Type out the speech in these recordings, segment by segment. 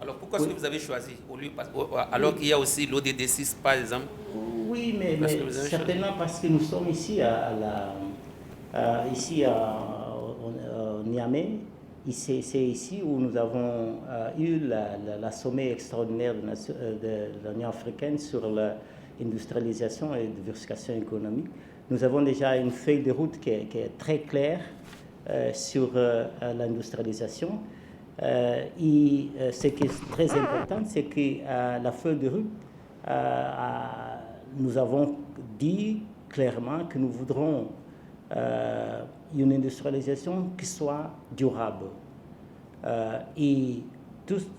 Alors pourquoi est-ce que vous avez choisi alors qu'il y a aussi l'ODD6 par exemple? Oui, mais certainement parce que nous sommes ici au Niamey. C'est ici où nous avons eu la sommet extraordinaire de l'Union africaine sur l'industrialisation et la diversification économique. Nous avons déjà une feuille de route qui est très claire sur l'industrialisation. Et ce qui est très important, c'est que la feuille de route, nous avons dit clairement que nous voudrons une industrialisation qui soit durable. Et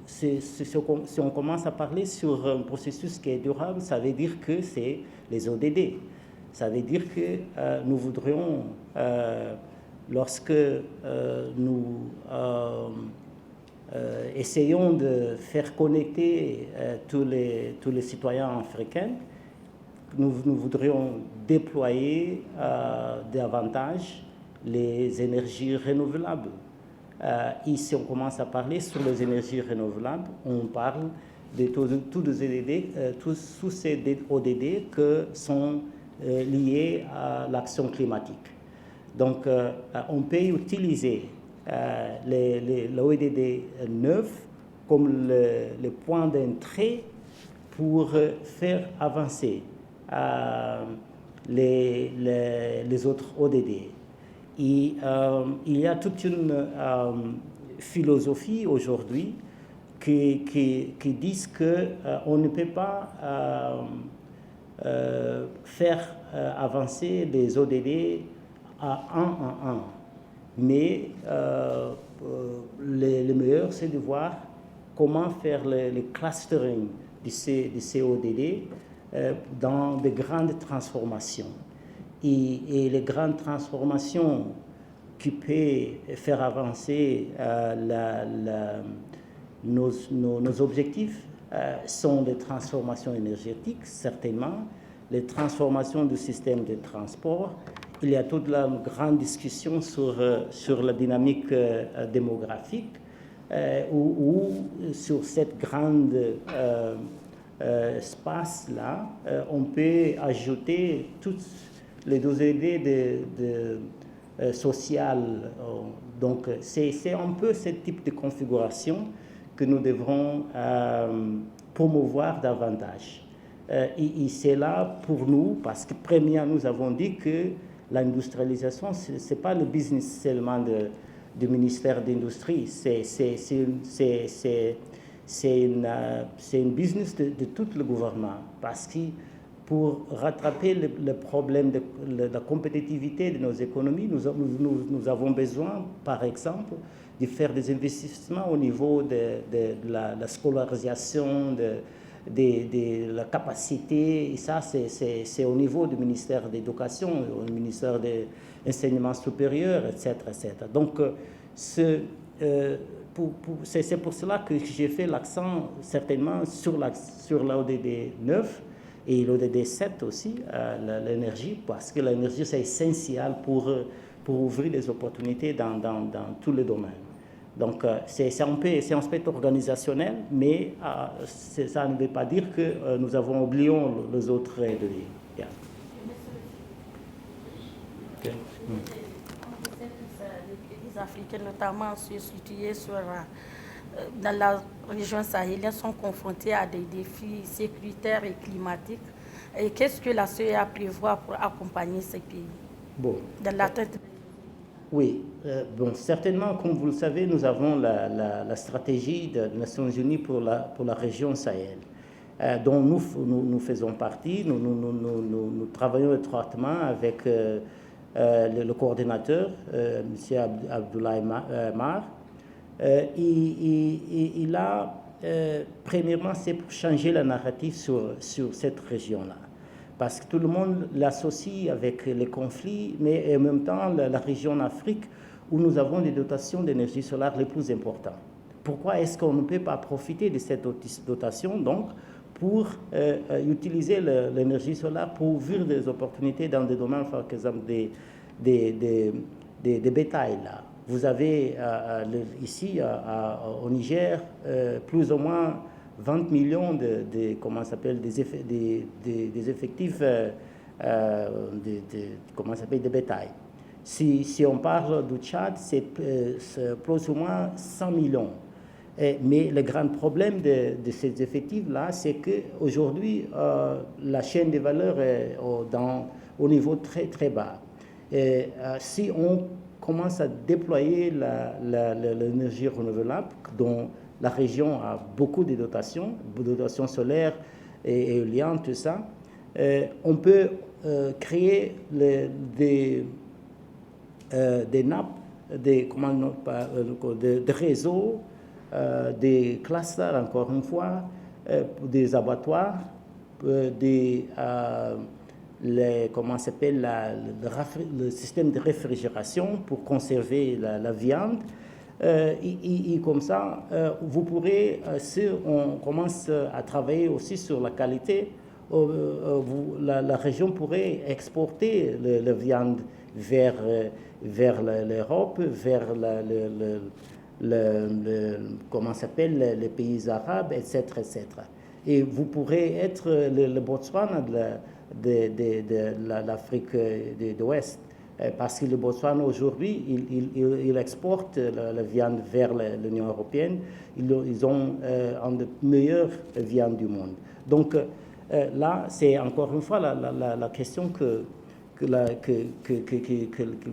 si on commence à parler sur un processus qui est durable, ça veut dire que c'est les ODD. Ça veut dire que nous voudrions, lorsque nous essayons de faire connecter tous les citoyens africains, nous voudrions déployer davantage les énergies renouvelables. Et si on commence à parler sur les énergies renouvelables, on parle de tous ces ODD que sont liés à l'action climatique. Donc, on peut utiliser l'ODD 9 comme le point d'entrée pour faire avancer les autres ODD. Et il y a toute une philosophie aujourd'hui qui disent qu'on ne peut pas faire avancer les ODD à un. Mais le meilleur, c'est de voir comment faire le clustering de ces ODD dans de grandes transformations. Et les grandes transformations qui peuvent faire avancer nos objectifs sont les transformations énergétiques, certainement, les transformations du système de transport. Il y a toute la grande discussion sur la dynamique démographique ou sur cette grande espace-là, on peut ajouter toutes les ODD sociales. Donc, c'est un peu ce type de configuration que nous devrons promouvoir davantage. Et c'est là pour nous, parce que premièrement, nous avons dit que l'industrialisation, ce n'est pas le business seulement du ministère de l'Industrie, c'est une business de tout le gouvernement, parce que pour rattraper le problème de la compétitivité de nos économies, nous avons besoin, par exemple, de faire des investissements au niveau de la scolarisation, de la capacité, et ça c'est au niveau du ministère de l'Éducation, au ministère de l'Enseignement supérieur, etc. Donc c'est pour cela que j'ai fait l'accent certainement sur l'ODD 9 et l'ODD 7 aussi, l'énergie, parce que l'énergie c'est essentiel pour ouvrir des opportunités dans tous les domaines. Donc c'est un aspect organisationnel, mais ça ne veut pas dire que nous avons oublié les autres ODD. Yeah. Okay. Les Africains, notamment ceux situés dans la région sahélienne, sont confrontés à des défis sécuritaires et climatiques. Et qu'est-ce que la CEA prévoit pour accompagner ces pays dans l'atteinte? Oui, certainement, comme vous le savez, nous avons la stratégie des Nations Unies pour la région Sahel, dont nous faisons partie. Nous travaillons étroitement avec le coordinateur, M. Abdoulaye Mar. Et là, premièrement, c'est pour changer la narrative sur cette région-là. Parce que tout le monde l'associe avec les conflits, mais en même temps, la région d'Afrique où nous avons des dotations d'énergie solaire les plus importantes. Pourquoi est-ce qu'on ne peut pas profiter de cette dotation, donc, pour utiliser l'énergie solaire pour ouvrir des opportunités dans des domaines, par exemple, des bétails, là, vous avez ici au Niger plus ou moins 20 millions comment s'appelle, des effectifs comment s'appelle, de bétail. Si on parle du Tchad, c'est plus ou moins 100 millions. Mais le grand problème de ces effectifs-là, c'est qu'aujourd'hui, la chaîne de valeur est au niveau très, très bas. Et si on commence à déployer l'énergie renouvelable, dont la région a beaucoup de dotations solaires et éoliennes, tout ça, on peut créer des nappes, des réseaux, des clusters, encore une fois, des abattoirs, comment s'appelle le système de réfrigération pour conserver la viande. Et comme ça, vous pourrez, si on commence à travailler aussi sur la qualité, la région pourrait exporter la viande vers l'Europe, vers comment s'appelle, les pays arabes, etc., etc. Et vous pourrez être le Botswana de l'Afrique de l'Ouest, parce que le Botswana aujourd'hui, il exporte la viande vers l'Union européenne. Ils ont une des meilleures viandes du monde. Donc là, c'est encore une fois la question qu'il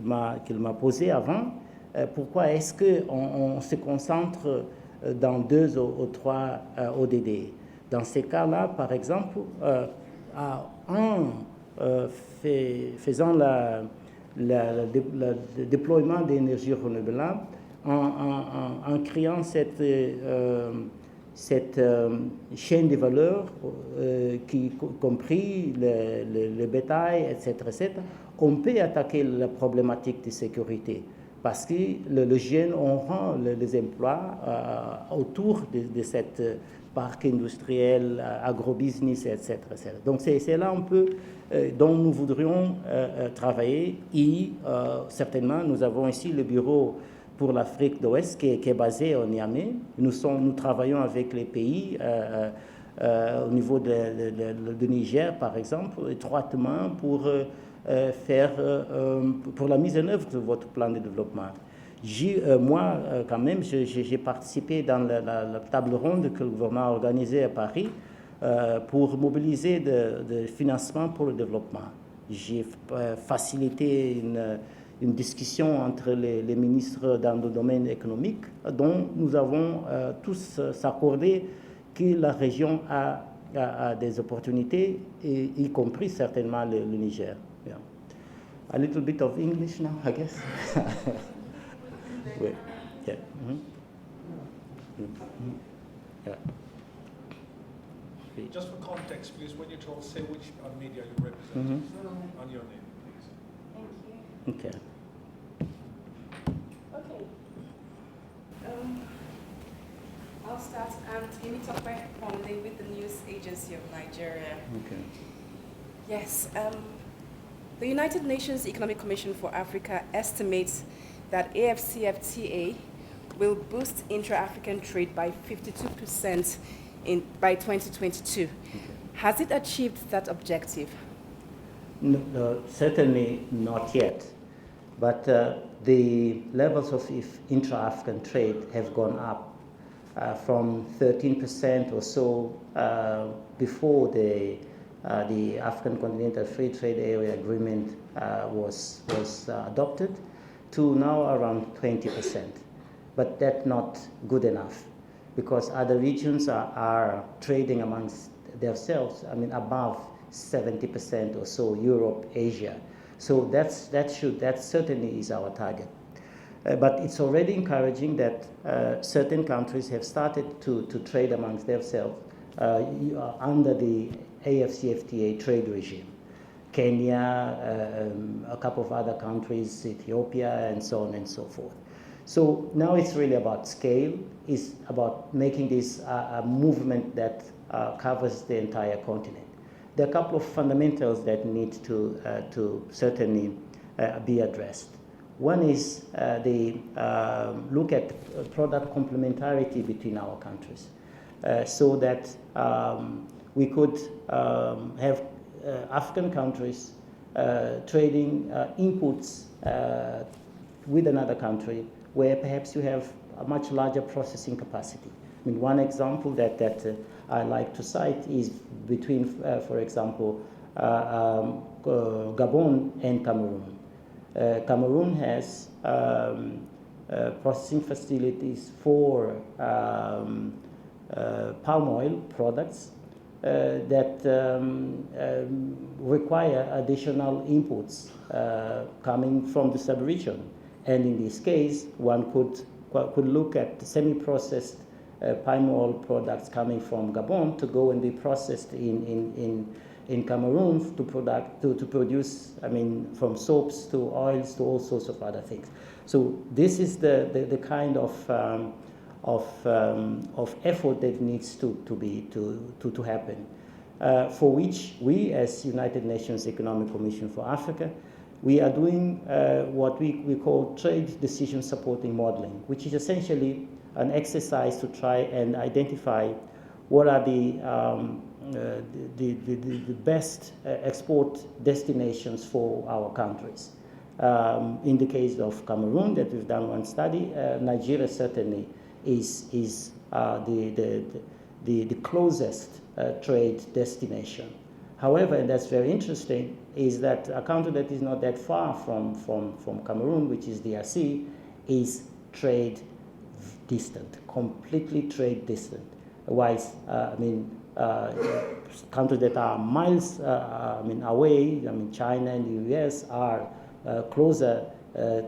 m'a posée avant. Pourquoi est-ce qu'on se concentre dans 2 ou 3 ODD? Dans ces cas-là, par exemple, en faisant le déploiement d'énergie renouvelable, en créant cette chaîne de valeur, qui compris le bétail, etc., etc., on peut attaquer la problématique de sécurité. Parce que les jeunes auront les emplois autour de cette parc industriel, agrobusiness, etc., etc. Donc c'est là un peu dont nous voudrions travailler. Et certainement, nous avons ici le bureau pour l'Afrique de l'Ouest qui est basé au Niamey. Nous travaillons avec les pays au niveau de Niger, par exemple, étroitement pour pour la mise en œuvre de votre plan de développement. Moi, quand même, j'ai participé dans la table ronde que le gouvernement a organisée à Paris pour mobiliser de financement pour le développement. J'ai facilité une discussion entre les ministres dans le domaine économique, dont nous avons tous s'accordé que la région a des opportunités, y compris certainement le Niger. Yeah. A little bit of English now, I guess. Wait. Yeah. Mm-hmm. Mm-hmm. Yeah. Just for context, please, when you talk, say which media you represent, and your name, please. Thank you. Okay. Okay. I'll start. Niamey Pomle with the news agency of Nigeria. Okay. Yes. The United Nations Economic Commission for Africa estimates that AfCFTA will boost intra-African trade by 52% by 2022. Okay. Has it achieved that objective? No, certainly not yet. But the levels of intra-African trade have gone up from 13% or so before the African Continental Free Trade Area Agreement was adopted, to now around 20%. But that's not good enough, because other regions are trading amongst themselves, above 70% or so, Europe, Asia. So that certainly is our target. But it's already encouraging that certain countries have started to trade amongst themselves under the AfCFTA trade regime. Kenya, a couple of other countries, Ethiopia, and so on and so forth. So now it's really about scale. It's about making this a movement that covers the entire continent. There are a couple of fundamentals that need to certainly be addressed. One is the look at product complementarity between our countries, so that we could have African countries trading inputs with another country where perhaps you have a much larger processing capacity. I mean, one example that I like to cite is between, for example, Gabon and Cameroon. Cameroon has processing facilities for palm oil products that require additional inputs coming from the sub-region. And in this case, one could look at semi-processed palm oil products coming from Gabon to go and be processed in Cameroon to produce, I mean, from soaps to oils to all sorts of other things. So this is the kind of effort that needs to happen, for which we, as United Nations Economic Commission for Africa, we are doing what we call trade decision supporting modeling, which is essentially an exercise to try and identify what are the best export destinations for our countries. In the case of Cameroon, that we've done one study, Nigeria certainly is the closest trade destination. However, and that's very interesting, is that a country that is not that far from Cameroon, which is DRC, is trade distant, completely trade distant. Otherwise, countries that are miles away, China and the US are closer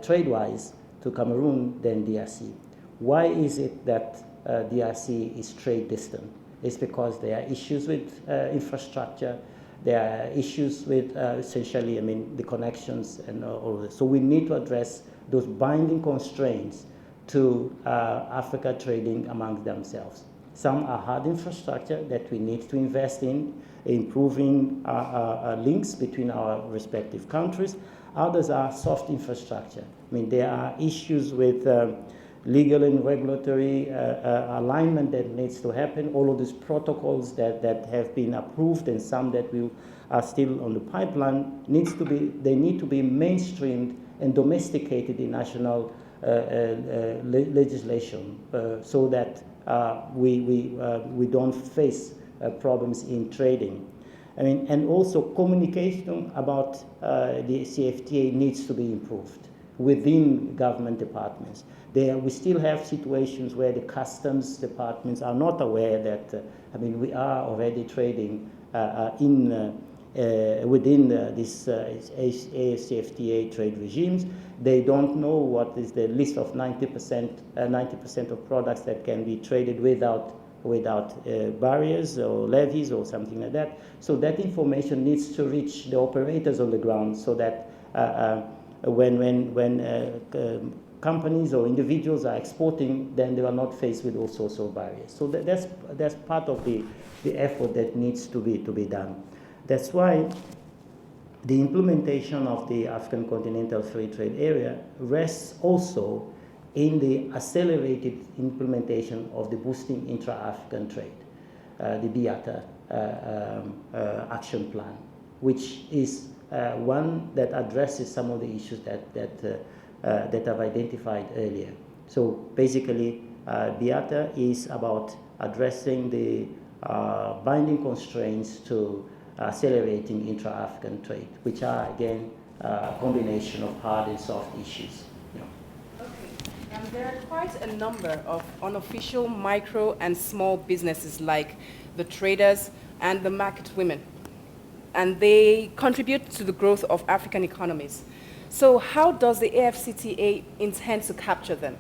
trade-wise to Cameroon than DRC. Why is it that DRC is trade distant? It's because there are issues with infrastructure, there are issues with essentially, the connections and all of this. So we need to address those binding constraints to Africa trading among themselves. Some are hard infrastructure that we need to invest in, improving links between our respective countries. Others are soft infrastructure. There are issues with legal and regulatory alignment that needs to happen. All of these protocols that have been approved and some that are still on the pipeline need to be mainstreamed and domesticated in national legislation so that we don't face problems in trading. And also communication about the CFTA needs to be improved within government departments. We still have situations where the customs departments are not aware that we are already trading within this AFCFTA trade regimes. They don't know what is the list of 90% of products that can be traded without barriers or levies or something like that. So that information needs to reach the operators on the ground so that when companies or individuals are exporting, then they are not faced with all sorts of barriers. So that's part of the effort that needs to be done. That's why the implementation of the African Continental Free Trade Area rests also in the accelerated implementation of the Boosting Intra-African Trade, the BIATA action plan, which is one that addresses some of the issues that I've identified earlier. So basically, BIATA is about addressing the binding constraints to accelerating intra-African trade, which are, again, a combination of hard and soft issues. Okay. And there are quite a number of unofficial micro and small businesses like the traders and the market women, and they contribute to the growth of African economies. So how does the AFCTA intend to capture them?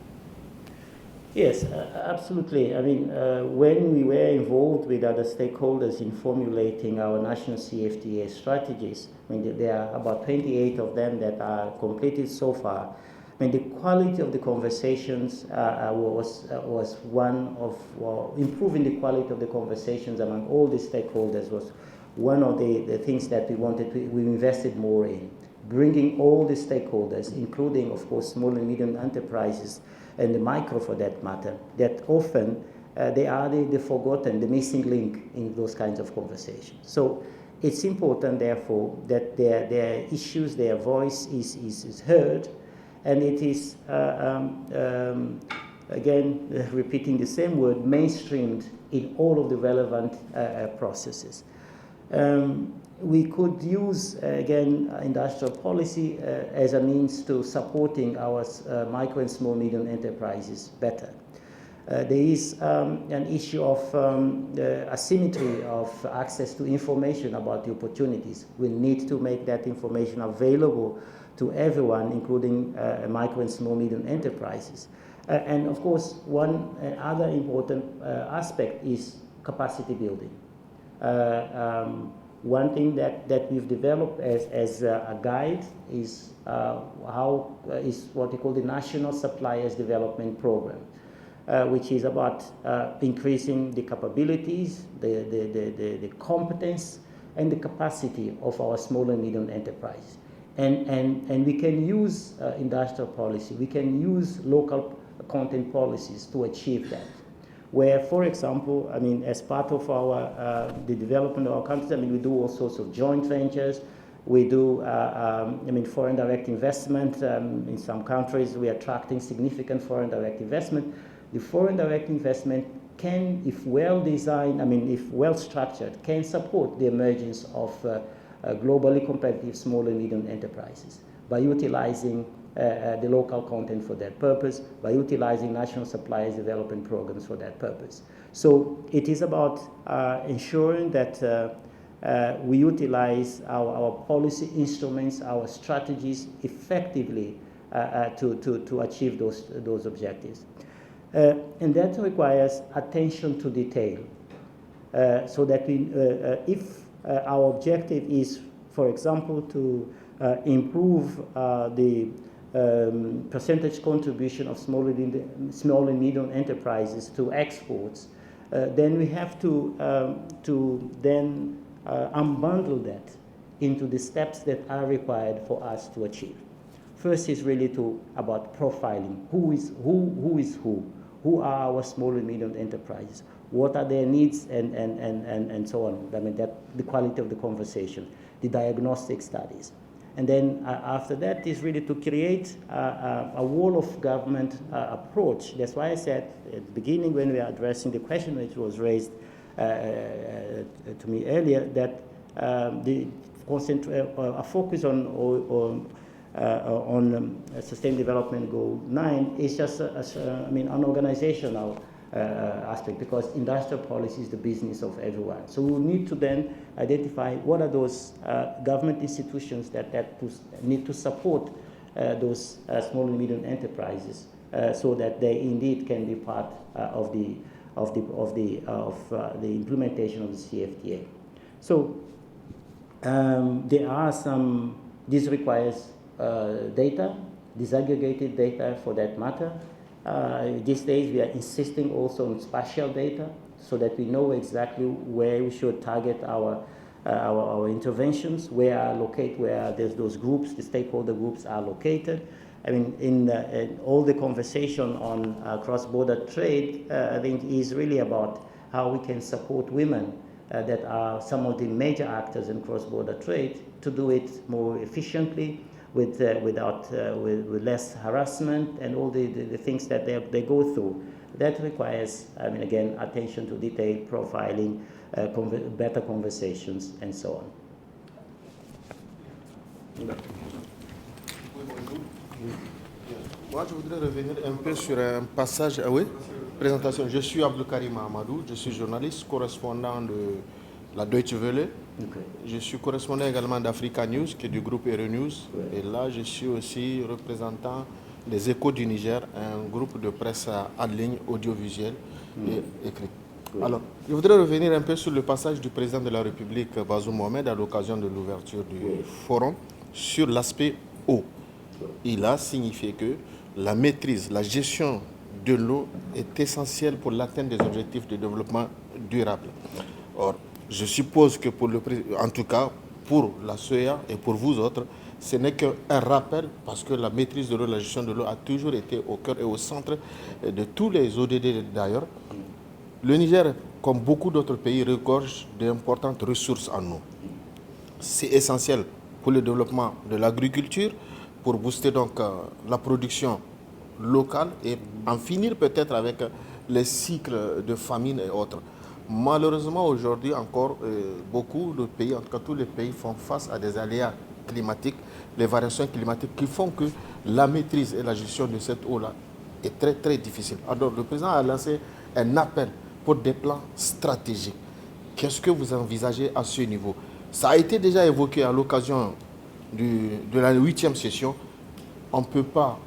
Yes, absolutely. When we were involved with other stakeholders in formulating our national CFTA strategies, there are about 28 of them that are completed so far. The quality of the conversations was one of, improving the quality of the conversations among all the stakeholders was one of the things that we invested more in. bringing all the stakeholders, including, of course, small and medium enterprises and the micro for that matter, that often they are the forgotten, the missing link in those kinds of conversations. So it's important, therefore, that their issues, their voice is heard, and it is, again, repeating the same word, mainstreamed in all of the relevant processes. We could use, again, industrial policy as a means to supporting our micro and small medium enterprises better. There is an issue of asymmetry of access to information about the opportunities. We need to make that information available to everyone, including micro and small medium enterprises. And of course, one other important aspect is capacity building. One thing that we've developed as a guide is what we call the National Suppliers Development Program, which is about increasing the capabilities, the competence, and the capacity of our small and medium enterprises. And we can use industrial policy, we can use local content policies to achieve that. Where, for example, I mean, as part of our the development of our countries, I mean, we do all sorts of joint ventures. We do, foreign direct investment. In some countries, we are attracting significant foreign direct investment. The foreign direct investment can, if well designed, if well structured, can support the emergence of globally competitive small and medium enterprises by utilizing the local content for that purpose, by utilizing national suppliers development programs for that purpose. So it is about ensuring that we utilize our policy instruments, our strategies effectively to achieve those objectives. And that requires attention to detail, so that we, if our objective is, for example, to improve the percentage contribution of small and medium enterprises to exports, then we have to then unbundle that into the steps that are required for us to achieve. First is really about profiling. Who is who? Who are our small and medium enterprises? What are their needs and so on? I mean, that the quality of the conversation, the diagnostic studies. And then after that is really to create a whole of government approach. That's why I said at the beginning, when we are addressing the question which was raised to me earlier, that a focus on Sustainable Development Goal 9 is just an organizational aspect, because industrial policy is the business of everyone. So we need to then identify what are those government institutions that need to support those small and medium enterprises, so that they indeed can be part of the implementation of the CFTA. So there are some. This requires data, disaggregated data for that matter. These days we are insisting also on spatial data, so that we know exactly where we should target our interventions, where there's those groups, the stakeholder groups are located. I mean, in all the conversation on cross-border trade, I think is really about how we can support women that are some of the major actors in cross-border trade to do it more efficiently, with less harassment and all the things that they go through. That requires, again, attention to detail, profiling, better conversations, and so on. Moi, je voudrais revenir un peu sur un passage. Ah oui, présentation. Je suis Abdelkarim Amadou, je suis journaliste, correspondant de la Deutsche Welle. Okay. Je suis correspondant également d'Africa News, qui est du groupe Euronews. Ouais. Et là, je suis aussi représentant des Échos du Niger, un groupe de presse en ligne, audiovisuel et écrit. Ouais. Alors, je voudrais revenir un peu sur le passage du président de la République, Bazoum Mohamed, à l'occasion de l'ouverture du forum, sur l'aspect eau. Il a signifié que la maîtrise, la gestion de l'eau est essentielle pour l'atteinte des objectifs de développement durable. Or, je suppose que en tout cas, pour la CEA et pour vous autres, ce n'est qu'un rappel parce que la maîtrise de l'eau, la gestion de l'eau a toujours été au cœur et au centre de tous les ODD d'ailleurs. Le Niger, comme beaucoup d'autres pays, regorge d'importantes ressources en eau. C'est essentiel pour le développement de l'agriculture, pour booster donc la production locale et en finir peut-être avec les cycles de famine et autres. Malheureusement, aujourd'hui encore, beaucoup de pays, en tout cas tous les pays, font face à des aléas climatiques, les variations climatiques qui font que la maîtrise et la gestion de cette eau-là est très très difficile. Alors le président a lancé un appel pour des plans stratégiques. Qu'est-ce que vous envisagez à ce niveau? Ça a été déjà évoqué à l'occasion de la 8e session. On ne peut pas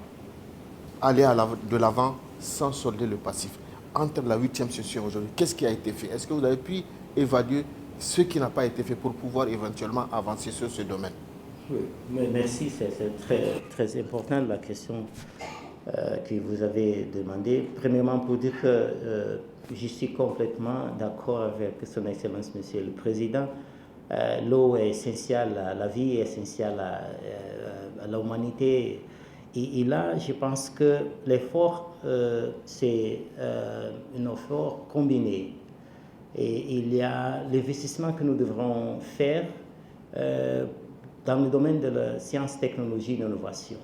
aller de l'avant sans solder le passif. Entre la 8e session aujourd'hui, qu'est-ce qui a été fait? Est-ce que vous avez pu évaluer ce qui n'a pas été fait pour pouvoir éventuellement avancer sur ce domaine? Oui, merci, c'est très, très important la question que vous avez demandée. Premièrement, pour dire que je suis complètement d'accord avec son Excellence, Monsieur le Président. L'eau est essentielle, la vie est essentielle à l'humanité. Et là, je pense que l'effort, c'est un effort combiné. Et il y a l'investissement que nous devrons faire dans le domaine de la science, technologie et l'innovation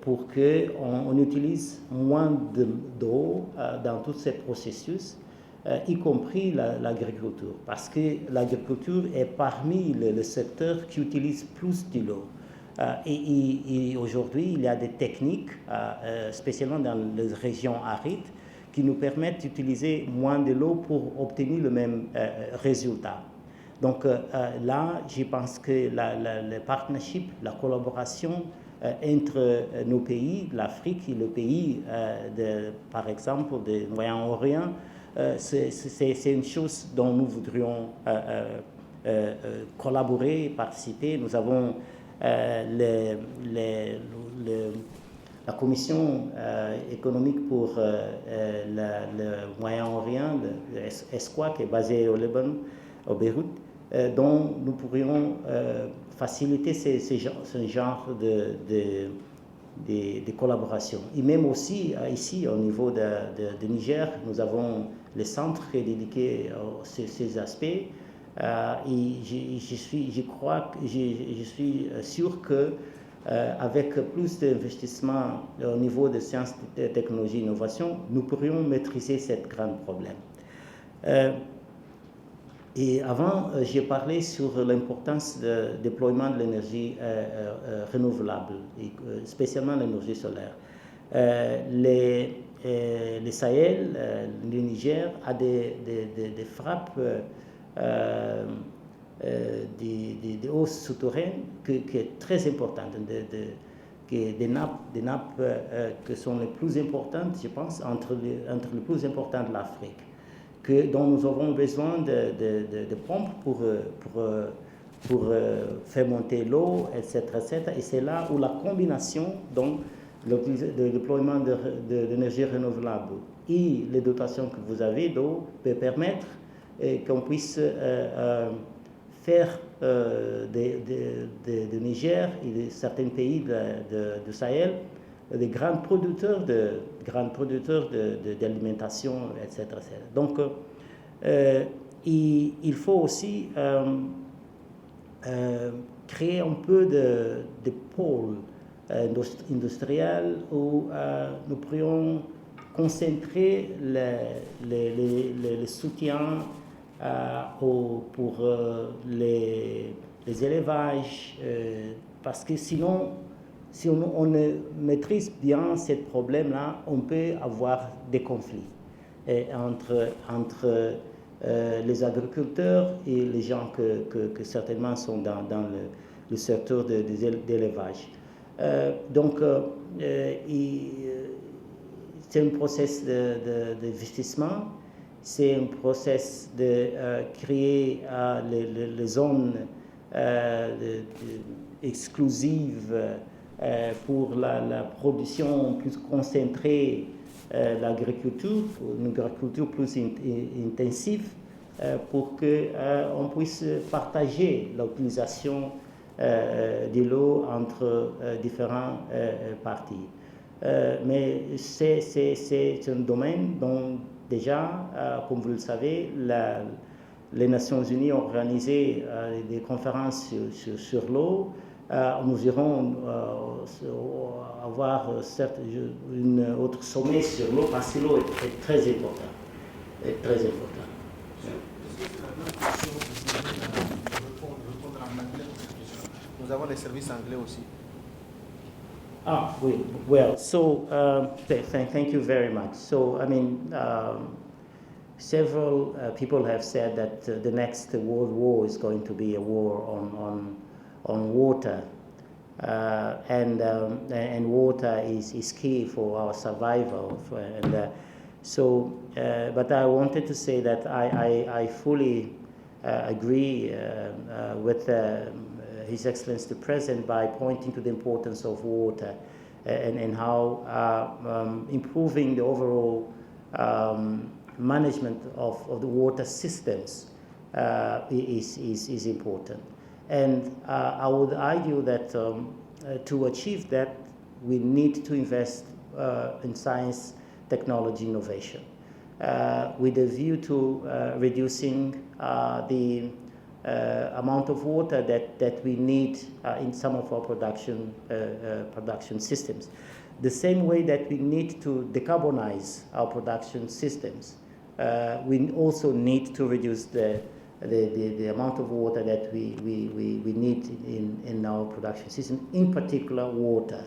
pour qu'on utilise moins d'eau dans tout ce processus, y compris l'agriculture. Parce que l'agriculture est parmi les secteurs qui utilisent plus de l'eau. Et aujourd'hui, il y a des techniques, spécialement dans les régions arides, qui nous permettent d'utiliser moins de l'eau pour obtenir le même résultat. Donc là, je pense que le partnership, la collaboration entre nos pays, l'Afrique et le pays, par exemple, du Moyen-Orient, c'est une chose dont nous voudrions collaborer, participer. Nous avons la Commission économique pour le Moyen-Orient, ESCOA, qui est basée au Liban, au Beyrouth, dont nous pourrions faciliter ce genre de collaboration. Et même aussi, ici, au niveau de Niger, nous avons le centre qui est dédié à ces aspects. Et je suis sûr que avec plus d'investissement au niveau de sciences, technologies et innovation, nous pourrions maîtriser ce grand problème. Et avant, j'ai parlé sur l'importance du déploiement de l'énergie renouvelable, et spécialement l'énergie solaire. Le Sahel, le Niger, a des frappes des hausses souterraines qui est très importante, des nappes qui sont les plus importantes, je pense, entre les plus importantes de l'Afrique, dont nous avons besoin de pompes pour faire monter l'eau, etc., etc. Et c'est là où la combination, donc, le déploiement de l'énergie renouvelable et les dotations que vous avez d'eau peut permettre qu'on puisse faire de Niger et de certains pays du Sahel des grands producteurs d'alimentation, etc., etc. Donc, il faut aussi créer un peu de pôles industriels où nous pourrions concentrer le soutien pour les élevages, parce que sinon, si on ne maîtrise bien ce problème-là, on peut avoir des conflits entre les agriculteurs et les gens que certainement sont dans le secteur d'élevage. Donc, c'est un processus d'investissement, c'est un processus de créer les zones exclusives pour la production plus concentrée, l'agriculture, une agriculture plus intensive, pour qu'on puisse partager l'utilisation de l'eau entre différents parties. Mais c'est un domaine dont déjà, comme vous le savez, les Nations Unies ont organisé des conférences sur l'eau. Nous irons avoir un autre sommet sur l'eau parce que l'eau est très importante. Nous avons les services anglais aussi. Well, so thank you very much. So, I mean, several people have said that the next world war is going to be a war on water, and water is key for our survival. But I wanted to say that I fully agree with His Excellency the President by pointing to the importance of water and how improving the overall management of the water systems is important. And I would argue that to achieve that, we need to invest in science, technology, innovation, with a view to reducing the amount of water that we need in some of our production systems. The same way that we need to decarbonize our production systems, we also need to reduce the amount of water that we need in our production system, in particular water,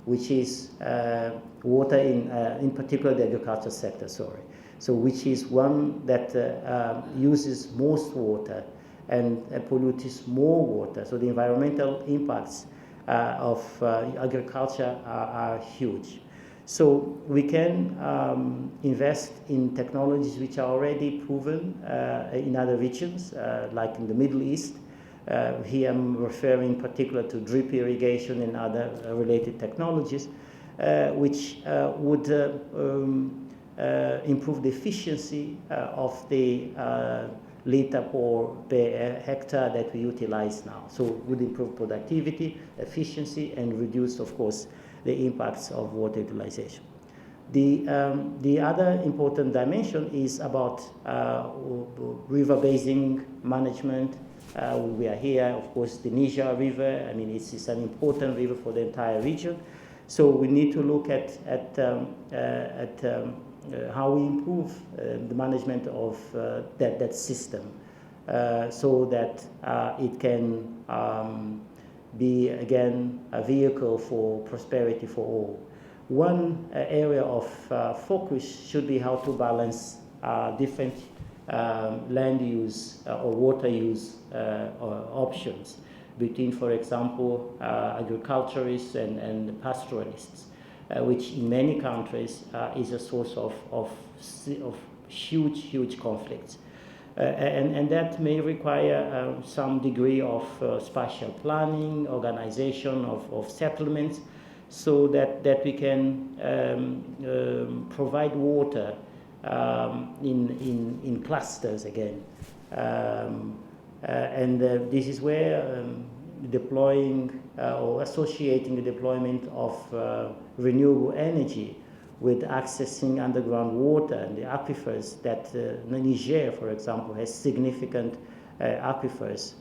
which is water in particular the agriculture sector, so which is one that uses most water and pollutes more water. So the environmental impacts of agriculture are huge. So we can invest in technologies which are already proven in other regions, like in the Middle East. Here I'm referring in particular to drip irrigation and other related technologies, which would improve the efficiency of the liter per hectare that we utilize now. So it would improve productivity, efficiency, and reduce, of course, the impacts of water utilization. The other important dimension is about river basin management. We are here, of course, the Niger River. I mean, it's an important river for the entire region. So we need to look at how we improve the management of that system, so that it can be, again, a vehicle for prosperity for all. One area of focus should be how to balance different land use or water use options between, for example, agriculturists and pastoralists, which in many countries is a source of huge conflicts. And that may require some degree of spatial planning, organization of settlements, so that we can provide water in clusters again. And this is where deploying or associating the deployment of renewable energy with accessing underground water and the aquifers that Niger, for example, has significant aquifers,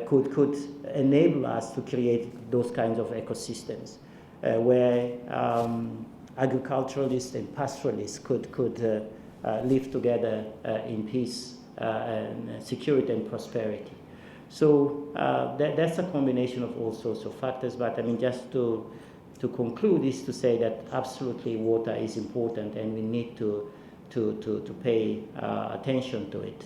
could enable us to create those kinds of ecosystems where agriculturalists and pastoralists could live together in peace and security and prosperity. So that's a combination of all sorts of factors, but I mean, just to conclude is to say that absolutely water is important and we need to pay attention to it.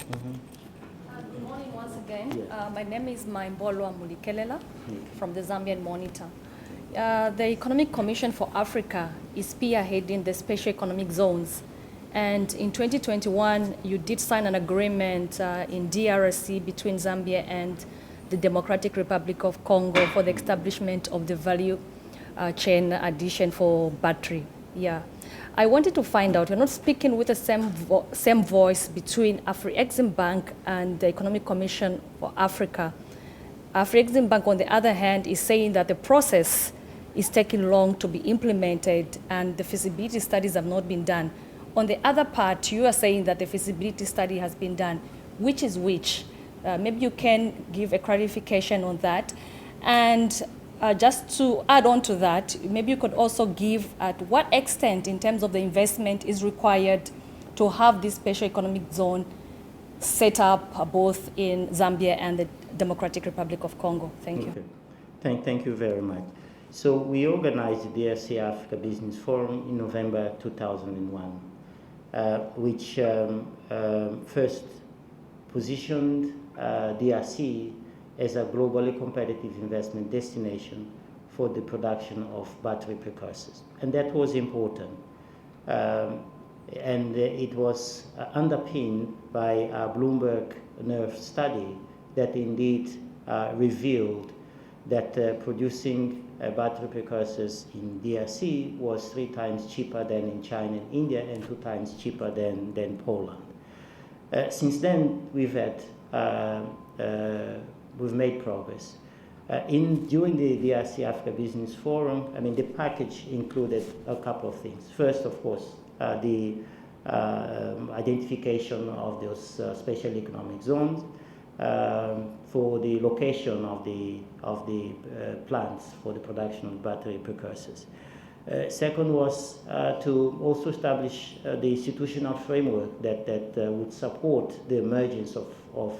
Good morning once again. My name is Maimbolwa Mulikelela from the Zambian Monitor. The Economic Commission for Africa is spearheading the special economic zones. And in 2021, you did sign an agreement in DRC between Zambia and the Democratic Republic of Congo for the establishment of the value chain addition for battery. Yeah. I wanted to find out, you're not speaking with the same voice between Afri-Exim Bank and the Economic Commission for Africa. Afri-Exim Bank, on the other hand, is saying that the process is taking long to be implemented and the feasibility studies have not been done. On the other part, you are saying that the feasibility study has been done. Which is which? Maybe you can give a clarification on that. And just to add on to that, maybe you could also give at what extent in terms of the investment is required to have this special economic zone set up both in Zambia and the Democratic Republic of Congo. Thank you. Thank you very much. So we organized the DRC Africa Business Forum in November 2001, which first positioned DRC as a globally competitive investment destination for the production of battery precursors. And that was important. And it was underpinned by a Bloomberg Nerve study that indeed revealed that producing battery precursors in DRC was 3 times cheaper than in China and India and 2 times cheaper than Poland. Since then, we've made progress. During the DRC Africa Business Forum, I mean, the package included a couple of things. First, of course, the identification of those special economic zones for the location of the plants for the production of battery precursors. Second was to also establish the institutional framework that would support the emergence of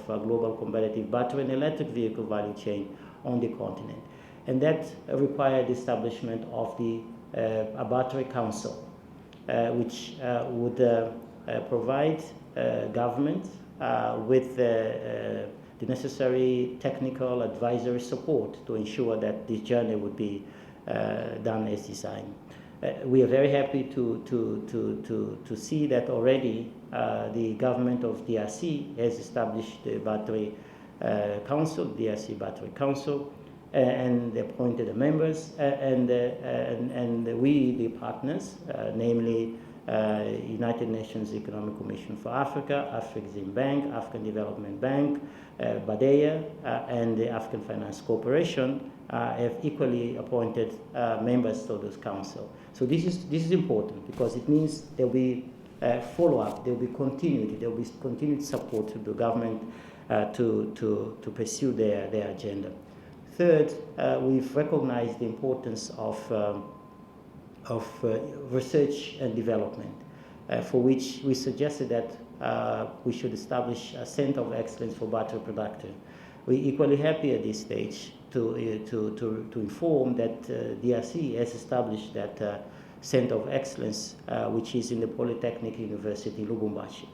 a global competitive battery and electric vehicle value chain on the continent. And that required the establishment of a battery council, which would provide government with the necessary technical advisory support to ensure that this journey would be done as designed. We are very happy to see that already the government of DRC has established the battery council, DRC Battery Council, and appointed the members, and we, the partners, namely United Nations Economic Commission for Africa, Afri-Exim Bank, African Development Bank, Badeya, and the African Finance Corporation have equally appointed members to this council. So this is important because it means there will be follow-up, there will be continuity, there will be continued support to the government to pursue their agenda. Third, we've recognized the importance of research and development, for which we suggested that we should establish a center of excellence for battery production. We're equally happy at this stage to inform that DRC has established that center of excellence, which is in the Polytechnic University, Lubumbashi.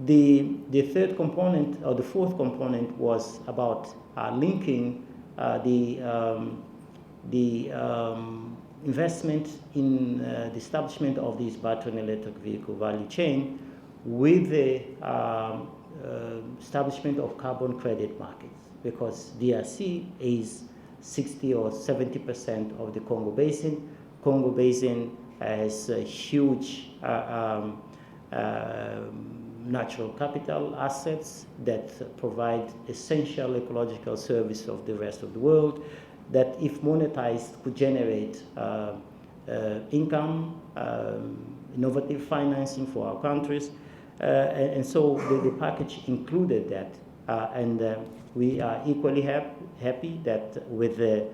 The third component, or the fourth component, was about linking the investment in the establishment of this battery and electric vehicle value chain with the establishment of carbon credit markets, because DRC is 60 or 70% of the Congo Basin. Congo Basin has huge natural capital assets that provide essential ecological service of the rest of the world, that if monetized could generate income, innovative financing for our countries. And so the package included that. And we are equally happy that with the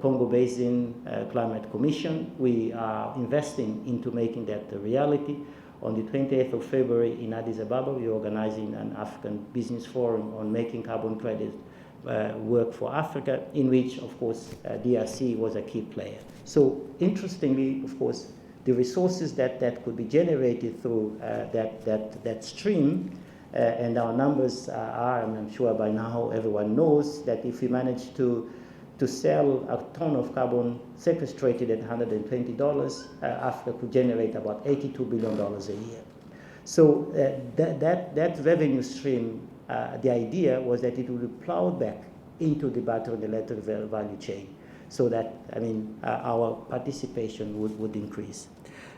Congo Basin Climate Commission, we are investing into making that a reality. On the 28th of February in Addis Ababa, we are organizing an African Business Forum on making carbon credit work for Africa, in which, of course, DRC was a key player. So, interestingly, of course, the resources that could be generated through that stream, and our numbers are, and I'm sure by now everyone knows, that if we manage to sell a ton of carbon sequestrated at $120, Africa could generate about $82 billion a year. So that revenue stream, the idea was that it would be plowed back into the battery and electric value chain. so that, I mean, our participation would increase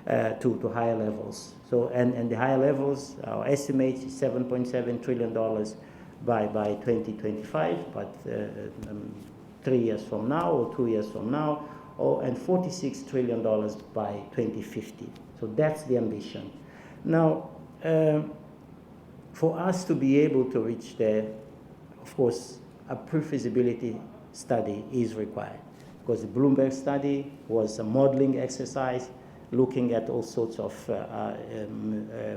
to higher levels. So, and the higher levels, our estimate is $7.7 trillion by 2025, but 3 years from now or 2 years from now, and $46 trillion by 2050. So that's the ambition. Now, for us to be able to reach there, of course, a pre-feasibility study is required, because the Bloomberg study was a modeling exercise looking at all sorts of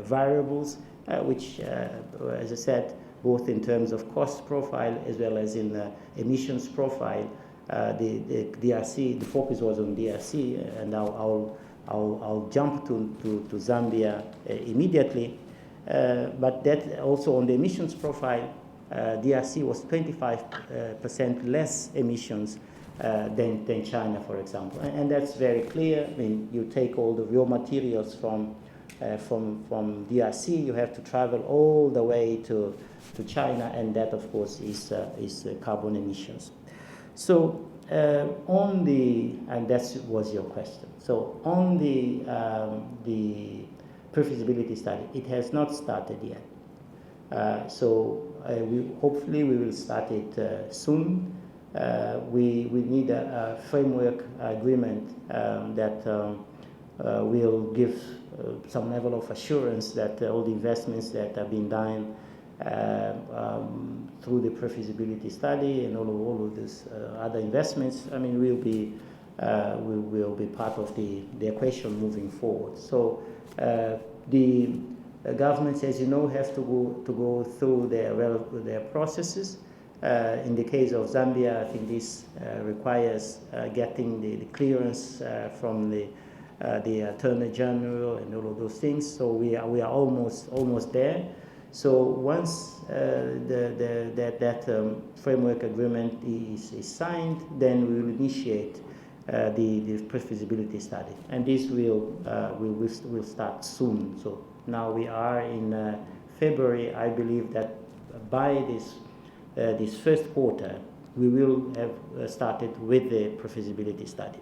variables, which, as I said, both in terms of cost profile as well as in emissions profile, the DRC, the focus was on DRC, and I'll jump to Zambia immediately. But that also on the emissions profile, DRC was 25% less emissions than China, for example. And that's very clear. I mean, you take all the raw materials from DRC, you have to travel all the way to China, and that, of course, is carbon emissions. So on the, and that was your question. So on the pre-feasibility study, it has not started yet. Hopefully we will start it soon. We need a framework agreement that will give some level of assurance that all the investments that have been done through the pre-feasibility study and all of these other investments, I mean, will be part of the equation moving forward. So the governments, as you know, have to go through their processes. In the case of Zambia, I think this requires getting the clearance from the Attorney General and all of those things. So we are almost there. So once that framework agreement is signed, then we will initiate the pre-feasibility study, and this will start soon. So now we are in February. I believe that by this first quarter, we will have started with the pre-feasibility study.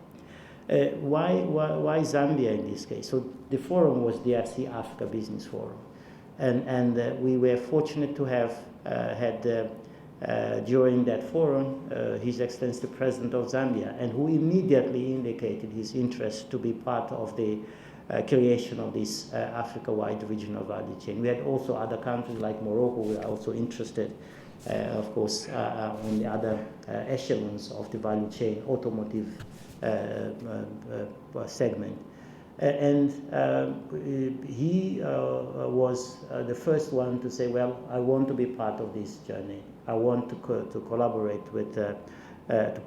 Why Zambia in this case? So the forum was DRC Africa Business Forum, and we were fortunate to have had during that forum His Excellency the President of Zambia, and who immediately indicated his interest to be part of the creation of this Africa-wide regional value chain. We had also other countries like Morocco who are also interested, of course, on the other echelons of the value chain, automotive segment. And he was the first one to say, well, I want to be part of this journey. I want to collaborate with, to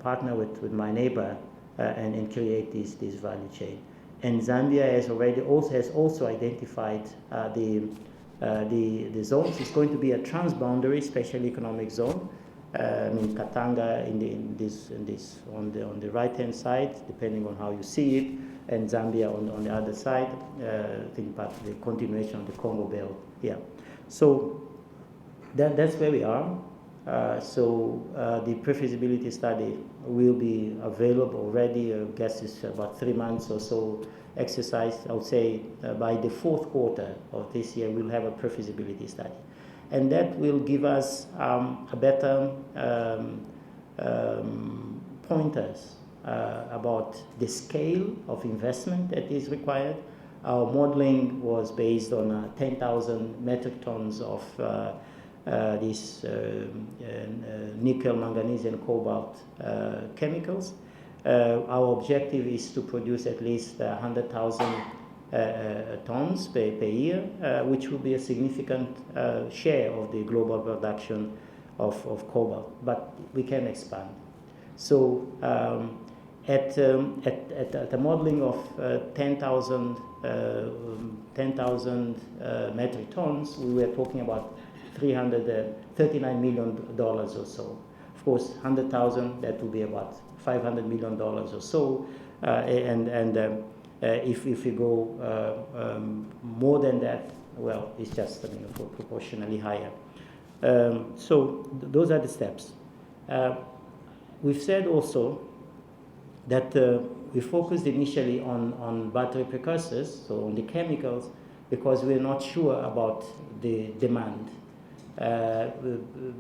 partner with my neighbor and create this value chain. And Zambia has also identified the zones. It's going to be a transboundary special economic zone. I mean, Katanga on the right-hand side, depending on how you see it, and Zambia on the other side. I think part of the continuation of the Congo Belt. Yeah. So that's where we are. The pre-feasibility study will be available already. I guess it's about 3 months or so exercise. I would say by the fourth quarter of this year, we'll have a pre-feasibility study. And that will give us a better pointers about the scale of investment that is required. Our modeling was based on 10,000 metric tons of these nickel, manganese, and cobalt chemicals. Our objective is to produce at least 100,000 tons per year, which will be a significant share of the global production of cobalt, but we can expand. So at a modeling of 10,000 metric tons, we were talking about $339 million or so. Of course, 100,000, that will be about $500 million or so. If we go more than that, well, it's just proportionally higher. So those are the steps. We've said also that we focused initially on battery precursors, so on the chemicals, because we're not sure about the demand.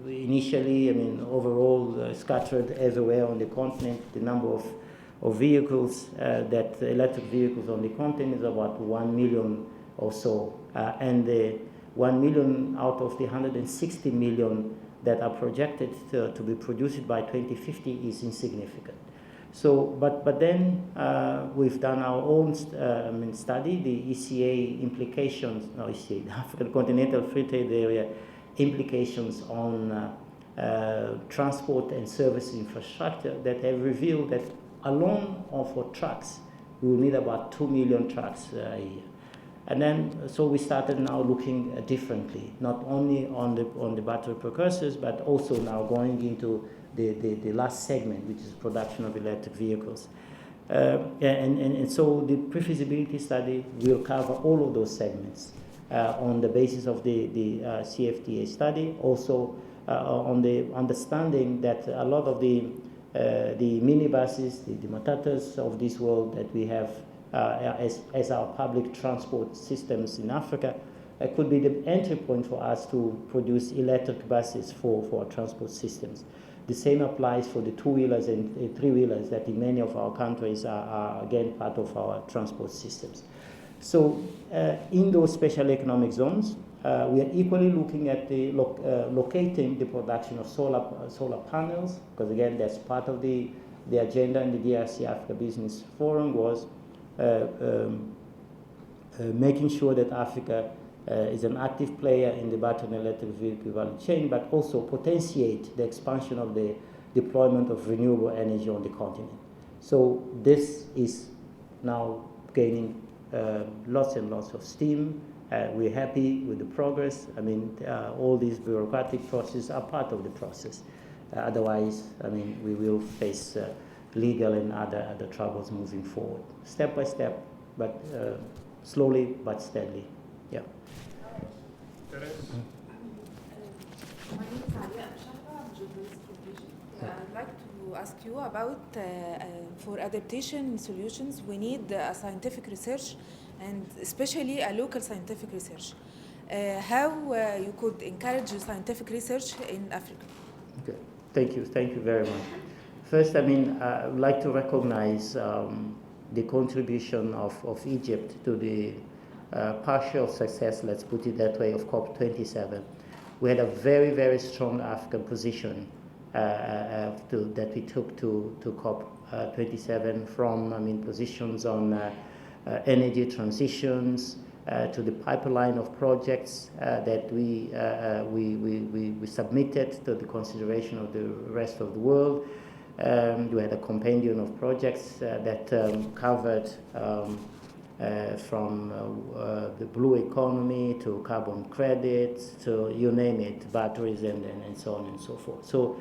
Initially, I mean, overall, scattered everywhere on the continent, the number of vehicles, electric vehicles on the continent is about 1 million or so. And the 1 million out of the 160 million that are projected to be produced by 2050 is insignificant. So, but then we've done our own study, the ECA implications, no ECA, the African Continental Free Trade Area implications on transport and service infrastructure, that have revealed that alone for trucks, we will need about 2 million trucks a year. And then, so we started now looking differently, not only on the battery precursors, but also now going into the last segment, which is production of electric vehicles. And so the pre-feasibility study will cover all of those segments on the basis of the CFTA study, also on the understanding that a lot of the minibuses, the matatas of this world that we have as our public transport systems in Africa, could be the entry point for us to produce electric buses for our transport systems. The same applies for the two-wheelers and three-wheelers that in many of our countries are again part of our transport systems. So in those special economic zones, we are equally looking at the locating the production of solar panels, because again, that's part of the agenda in the DRC Africa Business Forum, was making sure that Africa is an active player in the battery and electric vehicle value chain, but also potentiate the expansion of the deployment of renewable energy on the continent. So this is now gaining lots and lots of steam. We're happy with the progress. I mean, all these bureaucratic processes are part of the process. Otherwise, I mean, we will face legal and other troubles moving forward, step by step, but slowly but steadily. Yeah. My name is Ali. I'm journalist profession. I'd like to ask you about for adaptation solutions, we need scientific research, and especially a local scientific research. How you could encourage scientific research in Africa? Okay. Thank you very much. First, I mean, I would like to recognize the contribution of Egypt to the partial success, let's put it that way, of COP27. We had a very, very strong African position that we took to COP27 from, I mean, positions on energy transitions to the pipeline of projects that we submitted to the consideration of the rest of the world. We had a compendium of projects that covered from the blue economy to carbon credits to you name it, batteries and so on and so forth. So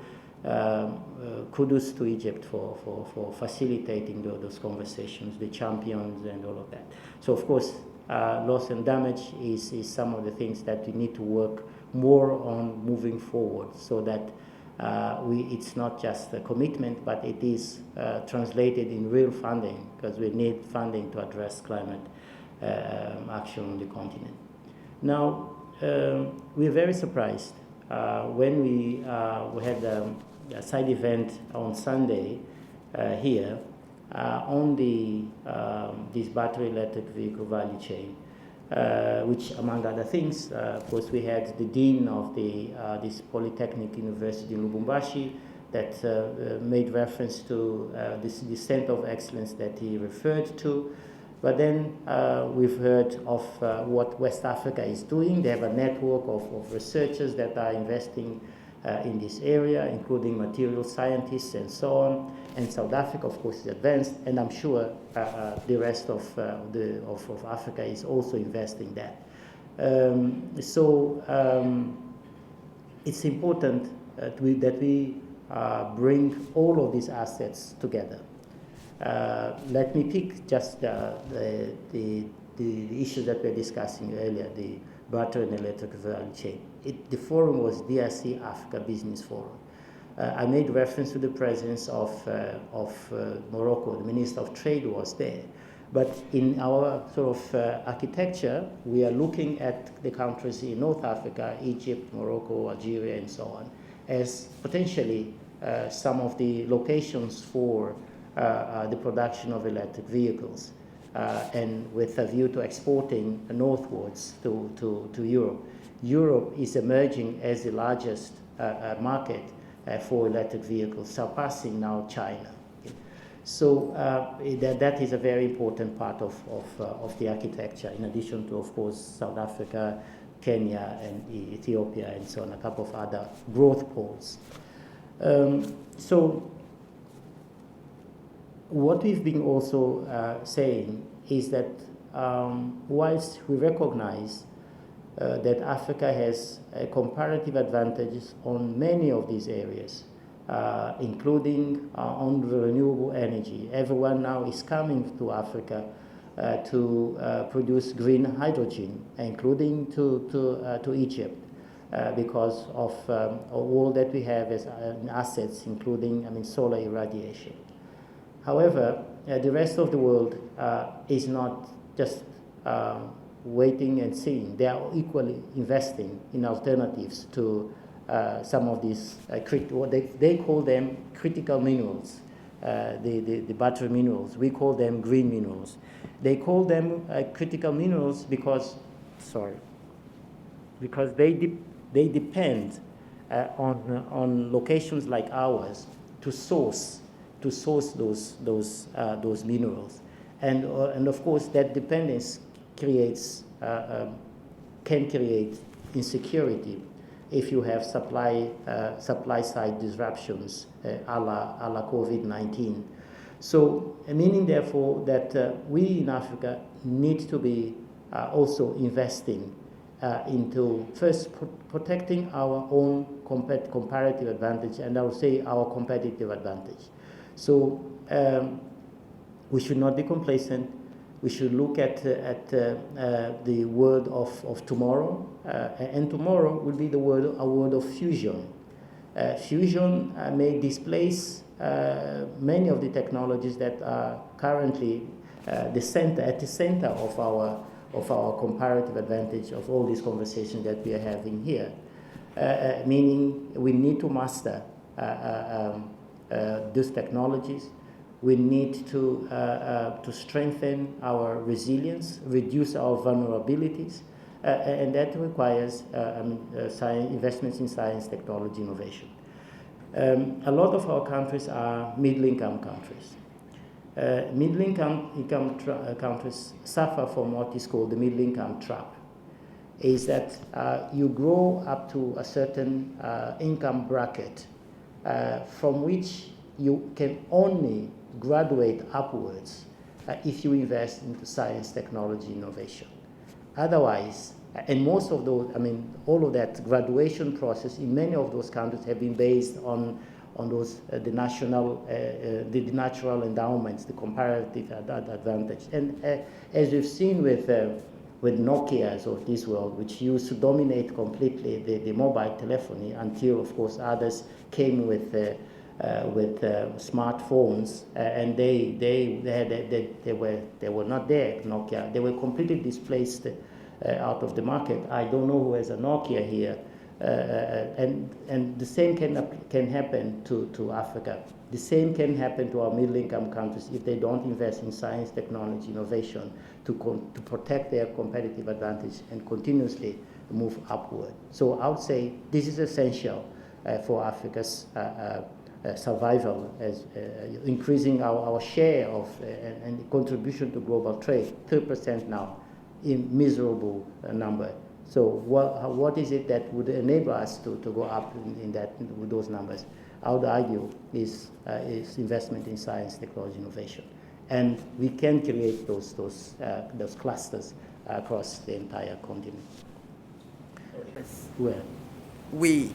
kudos to Egypt for facilitating those conversations, the champions and all of that. So of course, loss and damage is some of the things that we need to work more on moving forward, so that it's not just a commitment, but it is translated in real funding, because we need funding to address climate action on the continent. Now, we're very surprised when we had a side event on Sunday here on this battery electric vehicle value chain, which, among other things, of course, we had the dean of this Polytechnic University in Lubumbashi that made reference to this center of excellence that he referred to. But then we've heard of what West Africa is doing. They have a network of researchers that are investing in this area, including material scientists and so on. And South Africa, of course, is advanced, and I'm sure the rest of Africa is also investing that. So it's important that we bring all of these assets together. Let me pick just the issues that we were discussing earlier, the battery and electric value chain. The forum was DRC Africa Business Forum. I made reference to the presence of Morocco. The Minister of Trade was there. But in our sort of architecture, we are looking at the countries in North Africa, Egypt, Morocco, Algeria, and so on, as potentially some of the locations for the production of electric vehicles, and with a view to exporting northwards to Europe. Europe is emerging as the largest market for electric vehicles, surpassing now China. So that is a very important part of the architecture, in addition to, of course, South Africa, Kenya, and Ethiopia, and so on, a couple of other growth poles. So what we've been also saying is that whilst we recognize that Africa has a comparative advantage on many of these areas, including on renewable energy. Everyone now is coming to Africa to produce green hydrogen, including to Egypt, because of all that we have as assets, including solar irradiation. However, the rest of the world is not just waiting and seeing. They are equally investing in alternatives to some of these, they call them critical minerals, the battery minerals. We call them green minerals. They call them critical minerals because they depend on locations like ours to source those minerals, and of course that dependence can create insecurity if you have supply side disruptions a la COVID-19. So, meaning therefore that we in Africa need to be also investing into first protecting our own comparative advantage, and I would say our competitive advantage. So we should not be complacent. We should look at the world of tomorrow, and tomorrow will be a world of fusion. Fusion may displace many of the technologies that are currently at the center of our comparative advantage of all these conversations that we are having here. Meaning we need to master these technologies. We need to strengthen our resilience, reduce our vulnerabilities, and that requires investments in science, technology, innovation. A lot of our countries are middle-income countries. Middle-income countries suffer from what is called the middle-income trap. Is that you grow up to a certain income bracket from which you can only graduate upwards if you invest into science, technology, innovation. Otherwise, and most of those, all of that graduation process in many of those countries have been based on those the natural endowments, the comparative advantage. And as we've seen with Nokia's of this world, which used to dominate completely the mobile telephony until, of course, others came with smartphones, and they were not there. Nokia, they were completely displaced out of the market. I don't know who has a Nokia here, and the same can happen to Africa. The same can happen to our middle-income countries if they don't invest in science, technology, innovation to protect their competitive advantage and continuously move upward. So I would say this is essential for Africa's survival, as increasing our share of and contribution to global trade, 3% now, in miserable number. So what is it that would enable us to go up with those numbers? I would argue is investment in science, technology, innovation, and we can create those clusters across the entire continent. Well, oui.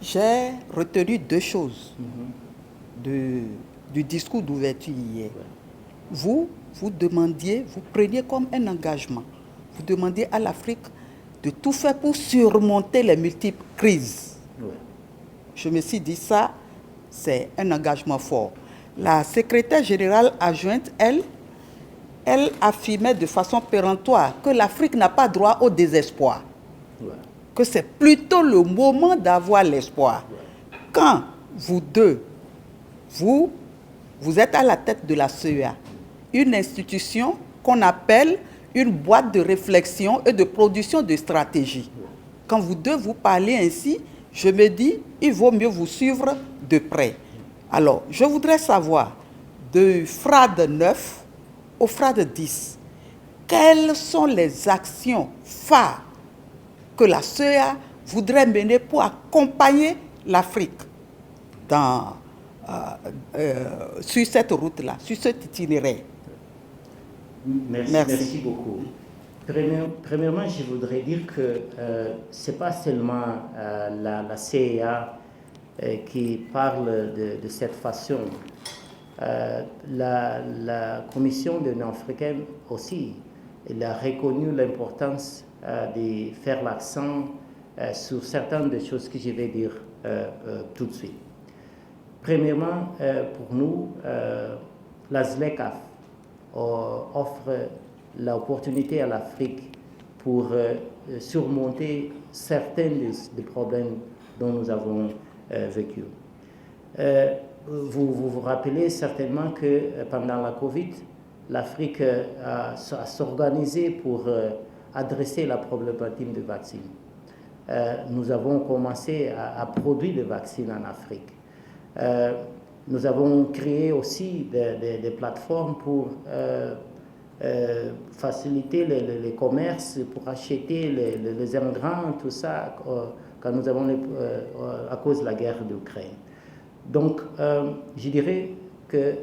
J'ai retenu deux choses du discours d'ouverture hier. Vous demandiez, vous preniez comme un engagement, vous demandiez à l'Afrique de tout faire pour surmonter les multiples crises. je me suis dit ça, c'est un engagement fort. La secrétaire générale adjointe, elle affirmait de façon péremptoire que l'Afrique n'a pas droit au désespoir. Ouais. Que c'est plutôt le moment d'avoir l'espoir. Ouais. Quand vous deux, vous êtes à la tête de la CEA, une institution qu'on appelle une boîte de réflexion et de production de stratégie. Quand vous deux vous parlez ainsi, je me dis, il vaut mieux vous suivre de près. Alors, je voudrais savoir, de FRAD 9 au FRAD 10, quelles sont les actions phares que la CEA voudrait mener pour accompagner l'Afrique sur cette route-là, sur cet itinéraire? Merci beaucoup. Premièrement, je voudrais dire que ce n'est pas seulement la CIA qui parle de cette façon. La Commission de l'Union africaine aussi, elle a reconnu l'importance de faire l'accent sur certaines des choses que je vais dire tout de suite. Premièrement, pour nous, la ZLECAf offre l'opportunité à l'Afrique pour surmonter certains des problèmes dont nous avons vécu. Vous rappelez certainement que pendant la Covid, l'Afrique a s'organisé pour adresser la problématique des vaccins. Nous avons commencé à produire des vaccins en Afrique. Nous avons créé aussi des plateformes pour faciliter les commerces, pour acheter les ingrants, tout ça, quand nous avons à cause de la guerre d'Ukraine. Donc, je dirais que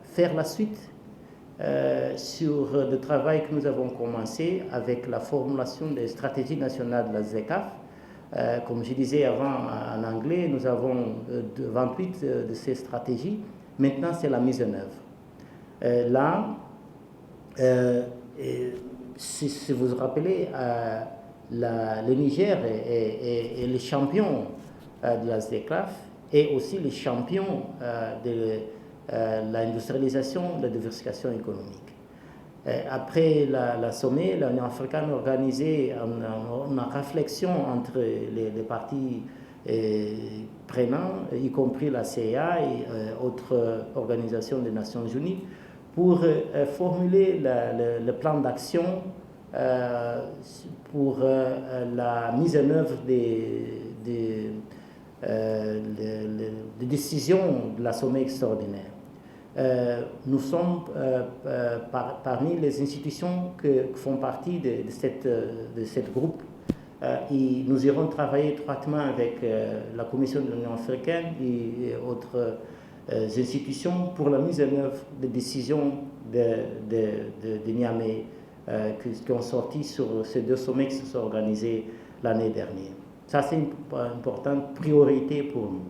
faire la suite sur le travail que nous avons commencé avec la formulation des stratégies nationales de la ZECAf. Comme je disais avant en anglais, nous avons 28 de ces stratégies. Maintenant, c'est la mise en œuvre. Si vous vous rappelez, le Niger est le champion de la ZECAf et aussi le champion de l'industrialisation, de la diversification économique. Après la sommet, l'Union africaine a organisé une réflexion entre les parties prenants, y compris la CIA et autres organisations des Nations Unies, pour formuler le plan d'action pour la mise en œuvre des décisions de la sommet extraordinaire. Nous sommes parmi les institutions qui font partie de cette groupe et nous irons travailler étroitement avec la Commission de l'Union africaine et autres institutions pour la mise en œuvre des décisions de Niamey qui ont sorti sur ces deux sommets qui se sont organisés l'année dernière. Ça, c'est une importante priorité pour nous.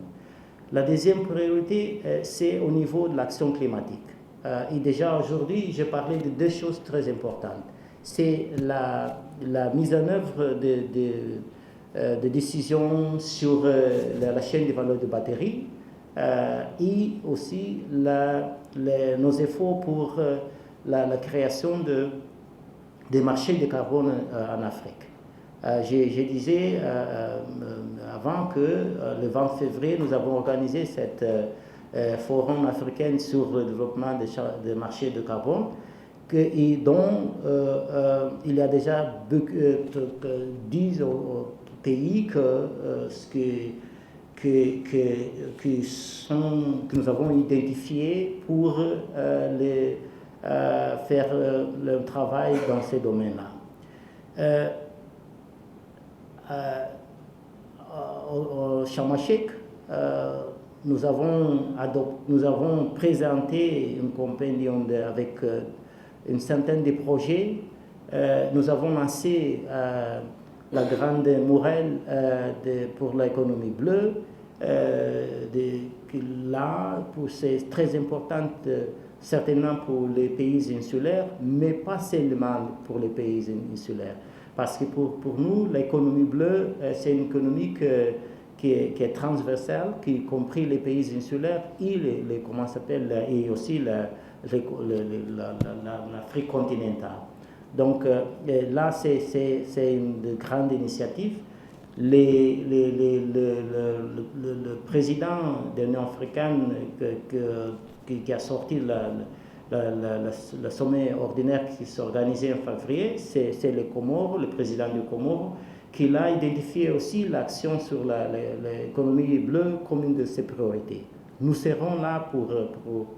La deuxième priorité, c'est au niveau de l'action climatique. Et déjà aujourd'hui, j'ai parlé de deux choses très importantes. C'est la mise en œuvre de décisions sur la chaîne de valeur de batterie et aussi nos efforts pour la création des marchés de carbone en Afrique. Je disais avant que le 20 février, nous avons organisé cette forum africain sur le développement des marchés de carbone, dont il y a déjà 10 pays que nous avons identifiés pour faire le travail dans ces domaines-là. Au Chamachek, nous avons présenté une compendium avec une centaine de projets. Nous avons lancé la grande murale pour l'économie bleue. Là, c'est très important, certainement pour les pays insulaires, mais pas seulement pour les pays insulaires. Parce que pour nous, l'économie bleue, c'est une économie qui est transversale, qui compris les pays insulaires et comment s'appelle, et aussi l'Afrique continentale. Donc là, c'est une grande initiative. Le président de l'Union africaine qui a sorti le sommet ordinaire qui s'est organisé en février, c'est le Comores, le président du Comores, qui a identifié aussi l'action sur l'économie bleue comme une de ses priorités. Nous serons là pour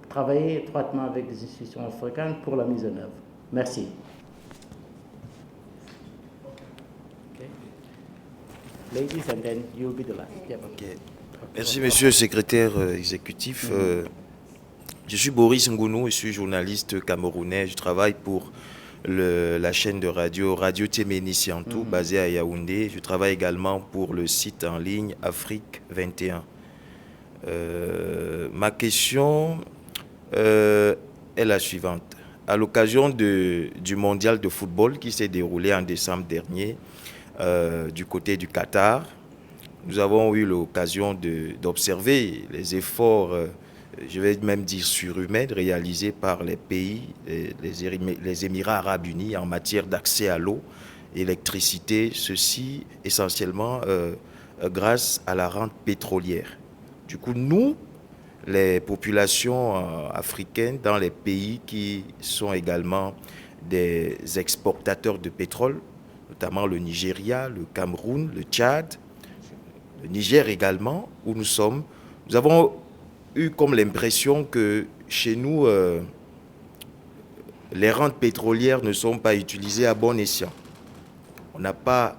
travailler étroitement avec les institutions africaines pour la mise en œuvre. Merci. Ladies, and then you'll be the last. Yeah. Okay. Merci, monsieur le secrétaire exécutif. Je suis Boris Ngounou, je suis journaliste camerounais. Je travaille pour la chaîne de Radio Téméni Siantou, basée à Yaoundé. Je travaille également pour le site en ligne Afrique 21. Ma question est la suivante. À l'occasion du mondial de football qui s'est déroulé en décembre dernier, du côté du Qatar, nous avons eu l'occasion d'observer les efforts, je vais même dire surhumains, réalisés par les pays, les Émirats arabes unis en matière d'accès à l'eau, électricité, ceci essentiellement grâce à la rente pétrolière. Du coup, nous, les populations africaines dans les pays qui sont également des exportateurs de pétrole, notamment le Nigeria, le Cameroun, le Tchad, le Niger également, où nous sommes, nous avons eu comme l'impression que chez nous, les rentes pétrolières ne sont pas utilisées à bon escient. On n'a pas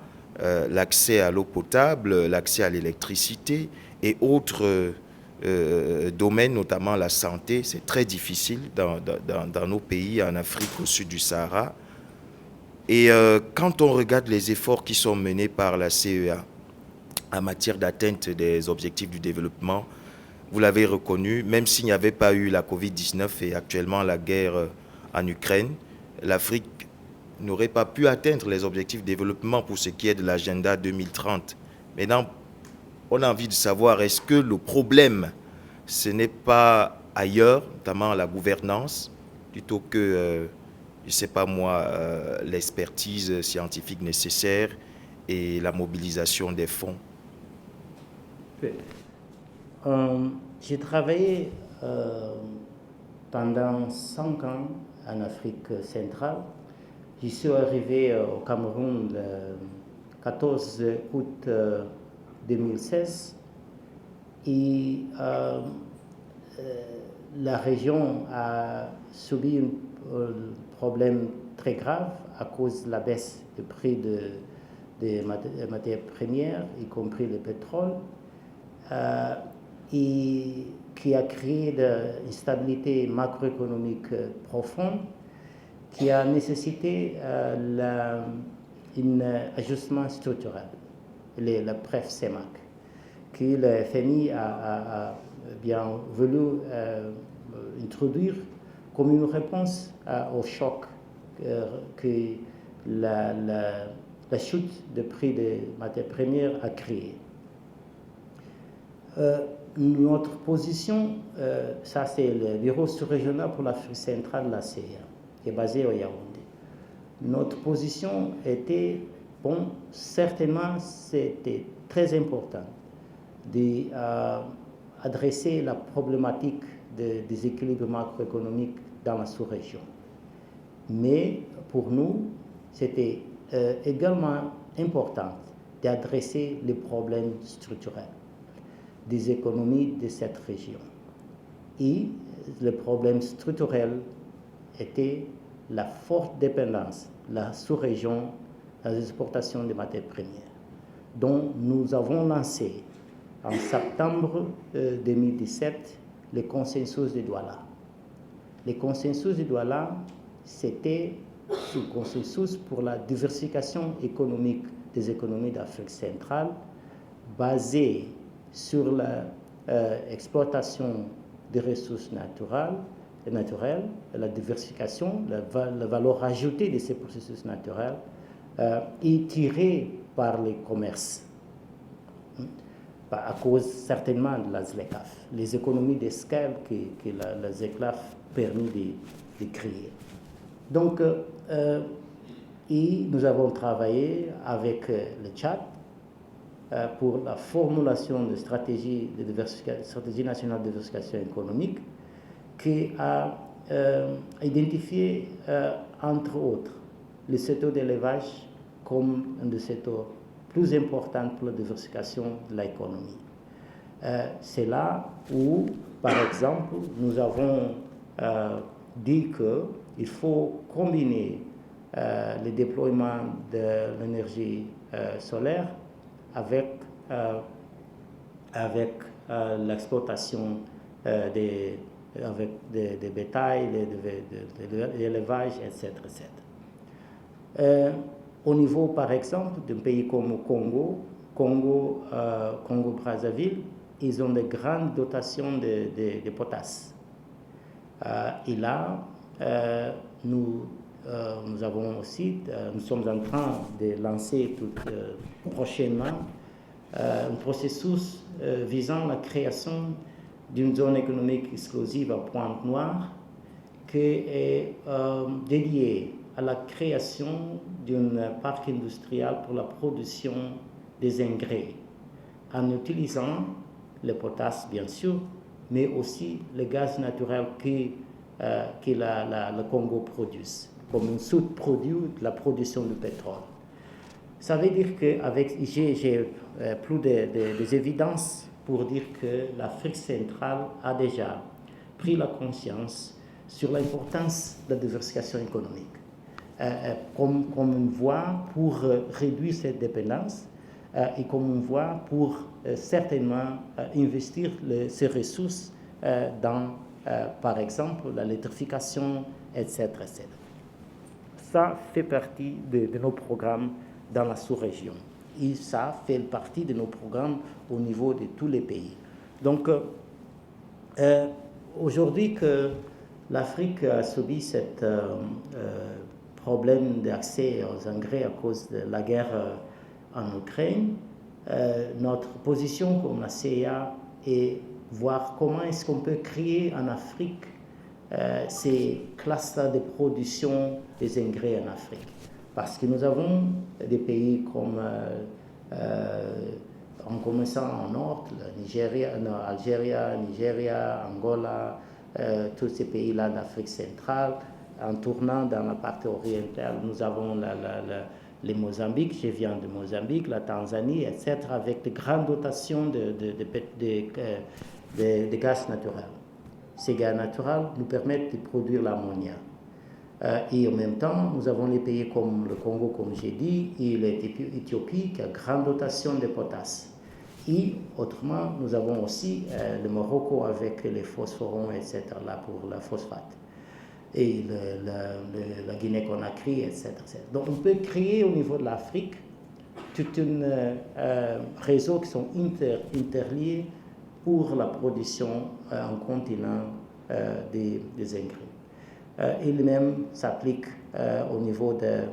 l'accès à l'eau potable, l'accès à l'électricité et autres domaines, notamment la santé. C'est très difficile dans nos pays, en Afrique, au sud du Sahara. Et quand on regarde les efforts qui sont menés par la CEA en matière d'atteinte des objectifs du développement, vous l'avez reconnu, même s'il n'y avait pas eu la Covid-19 et actuellement la guerre en Ukraine, l'Afrique n'aurait pas pu atteindre les objectifs de développement pour ce qui est de l'agenda 2030. Maintenant, on a envie de savoir, est-ce que le problème, ce n'est pas ailleurs, notamment la gouvernance, plutôt que... je ne sais pas moi, l'expertise scientifique nécessaire et la mobilisation des fonds. J'ai travaillé pendant 5 ans en Afrique centrale. Je suis arrivé au Cameroun le 14 août 2016 et la région a subi un problème très grave à cause de la baisse du prix des matières premières, y compris le pétrole, et qui a créé une instabilité macroéconomique profonde qui a nécessité un ajustement structurel, le PREF CEMAC, que le FMI a bien voulu introduire comme une réponse au choc que la chute du prix des matières premières a créé. Notre position, ça c'est le bureau sous-régional pour l'Afrique centrale de la CIA, qui est basé au Yaoundé. Notre position était, bon, certainement c'était très important d'adresser la problématique des déséquilibres macroéconomiques dans la sous-région. Mais pour nous, c'était également important d'adresser les problèmes structurels des économies de cette région. Et le problème structurel était la forte dépendance de la sous-région dans les exportations de matières premières, dont nous avons lancé en septembre 2017 le consensus de Douala. Le consensus de Douala, c'était ce consensus pour la diversification économique des économies d'Afrique centrale, basé sur l'exploitation des ressources naturelles, la diversification, la valeur ajoutée de ces processus naturels, et tiré par les commerces. à cause certainement de la ZLECAF, les économies d'escale que la ZLECAF permet de créer. Donc, et nous avons travaillé avec le Tchad pour la formulation de stratégie nationale de diversification économique qui a identifié, entre autres, le secteur de l'élevage comme un des secteurs plus importants pour la diversification de l'économie. C'est là où, par exemple, nous avons dit qu'il faut combiner le déploiement de l'énergie solaire avec l'exploitation des bétails, de l'élevage, etc. Au niveau, par exemple, d'un pays comme le Congo-Brazzaville, ils ont de grandes dotations de potasse. Et là, nous sommes en train de lancer prochainement un processus visant la création d'une zone économique exclusive à Pointe-Noire qui est dédiée à la création d'un parc industriel pour la production des engrais en utilisant le potasse, bien sûr, mais aussi le gaz naturel que le Congo produit, comme un sous-produit de la production du pétrole. Ça veut dire que j'ai plus des évidences pour dire que l'Afrique centrale a déjà pris la conscience sur l'importance de la diversification économique comme une voie pour réduire cette dépendance et comme une voie pour certainement investir ces ressources dans, par exemple, l'électrification, etc., etc. Ça fait partie de nos programmes dans la sous-région. Et ça fait partie de nos programmes au niveau de tous les pays. Donc, aujourd'hui que l'Afrique a subi ce problème d'accès aux engrais à cause de la guerre en Ukraine, notre position comme la CIA est voir comment est-ce qu'on peut créer en Afrique ces classes de production des engrais en Afrique. Parce que nous avons des pays comme, en commençant en nord, Nigeria, Angola, tous ces pays-là d'Afrique centrale. En tournant dans la partie orientale, nous avons les Mozambique, je viens de Mozambique, la Tanzanie, etc., avec de grandes dotations de gaz naturel. Ces gaz naturels nous permettent de produire l'ammonia. Et en même temps, nous avons les pays comme le Congo, comme j'ai dit, et l'Éthiopie qui a grande dotation de potasse. Et autrement, nous avons aussi le Morocco avec les phosphorons, etc., là pour la phosphate. Et la Guinée-Conakry, etc., etc. Donc on peut créer au niveau de l'Afrique tout un réseau qui sont interliés pour la production en continent des engrais. Il même s'applique au niveau de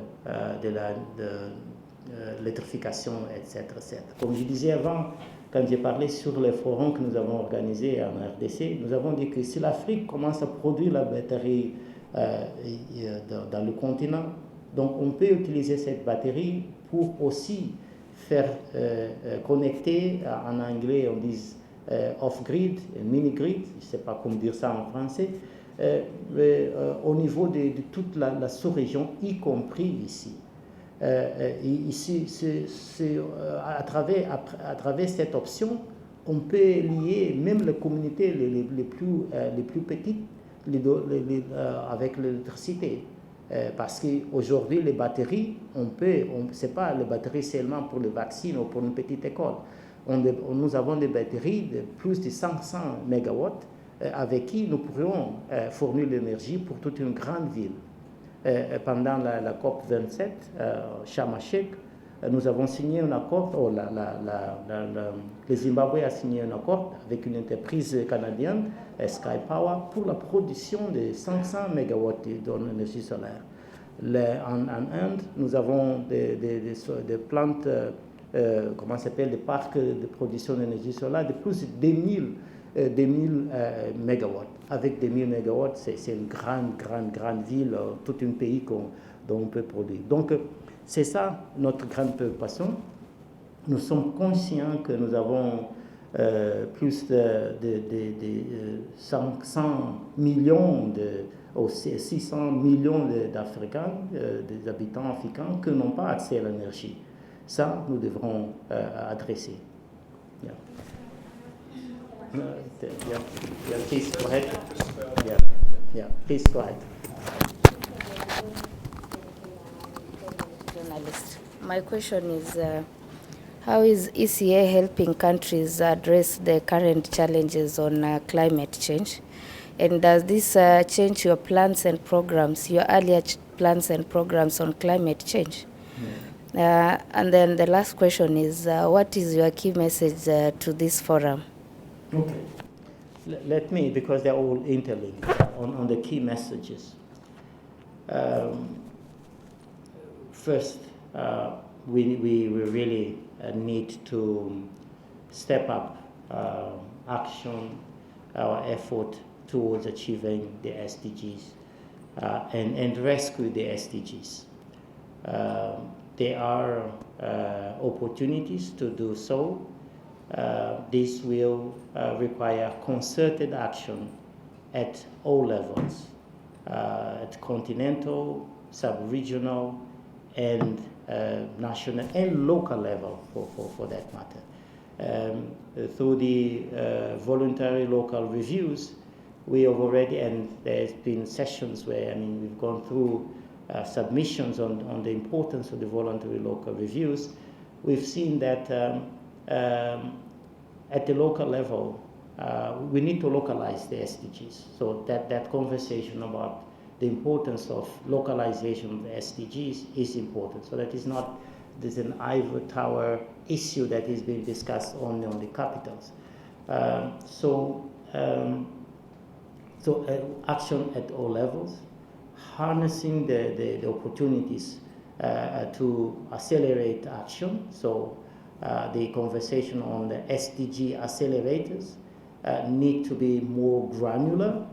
l'électrification, etc., etc. Comme je disais avant, quand j'ai parlé sur les forums que nous avons organisés en RDC, nous avons dit que si l'Afrique commence à produire la batterie dans le continent, donc on peut utiliser cette batterie pour aussi faire connecter, en anglais on dit off-grid, mini-grid, je ne sais pas comment dire ça en français, au niveau de toute la sous-région, y compris ici. Ici, à travers cette option, on peut lier même les communautés les plus petites avec l'électricité. Parce qu'aujourd'hui, les batteries, ce n'est pas les batteries seulement pour les vaccins ou pour une petite école. Nous avons des batteries de plus de 500 MW avec qui nous pourrions fournir l'énergie pour toute une grande ville. Pendant la COP 27, Sharm el-Sheikh, nous avons signé un accord, le Zimbabwe a signé un accord avec une entreprise canadienne, Sky Power, pour la production de 500 MW d'énergie solaire. En Inde, nous avons des plantes comment s'appelle, des parcs de production d'énergie solaire de plus de 2000 mégawatts. Avec 2000 mégawatts, c'est une grande ville, tout un pays dont on peut produire. Donc, c'est ça notre grande préoccupation. Nous sommes conscients que nous avons plus de 500 millions, 600 millions d'Africains, des habitants africains qui n'ont pas accès à l'énergie. Ça, nous devrons adresser. Yeah. Please go ahead. Please go ahead. Journalist. My question is, how is ECA helping countries address the current challenges on climate change? And does this change your plans and programs, your earlier plans and programs on climate change? And then the last question is, what is your key message to this forum? Okay. Let me, because they're all interlinked, on the key messages. First, we really need to step up action, our effort towards achieving the SDGs and rescue the SDGs. There are opportunities to do so. This will require concerted action at all levels, at continental, sub-regional, and national and local level for that matter. Through the voluntary local reviews, we have already, and there's been sessions where, we've gone through submissions on the importance of the voluntary local reviews. We've seen that at the local level, we need to localize the SDGs. So that conversation about the importance of localization of the SDGs is important. So that is not, there's an ivory tower issue that is being discussed only on the capitals. So action at all levels, harnessing the opportunities to accelerate action. So the conversation on the SDG accelerators need to be more granular,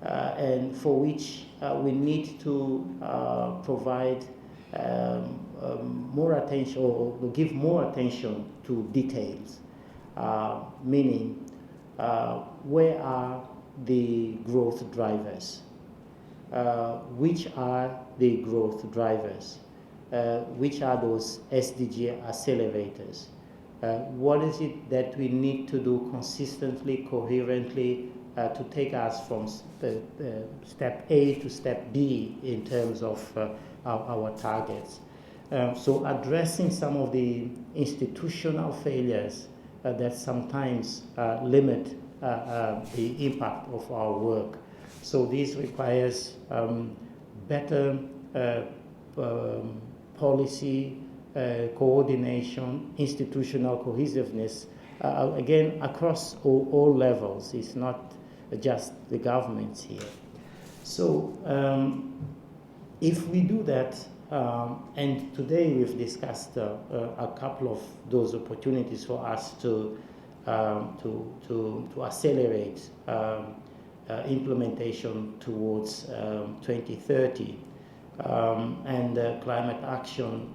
and for which we need to provide more attention, or give more attention to details, meaning where are the growth drivers? Which are the growth drivers? Which are those SDG accelerators? What is it that we need to do consistently, coherently, to take us from step A to step B in terms of our targets? So addressing some of the institutional failures that sometimes limit the impact of our work. So this requires better policy, coordination, institutional cohesiveness, again, across all levels. It's not just the governments here. So if we do that, and today we've discussed a couple of those opportunities for us to accelerate implementation towards 2030. And climate action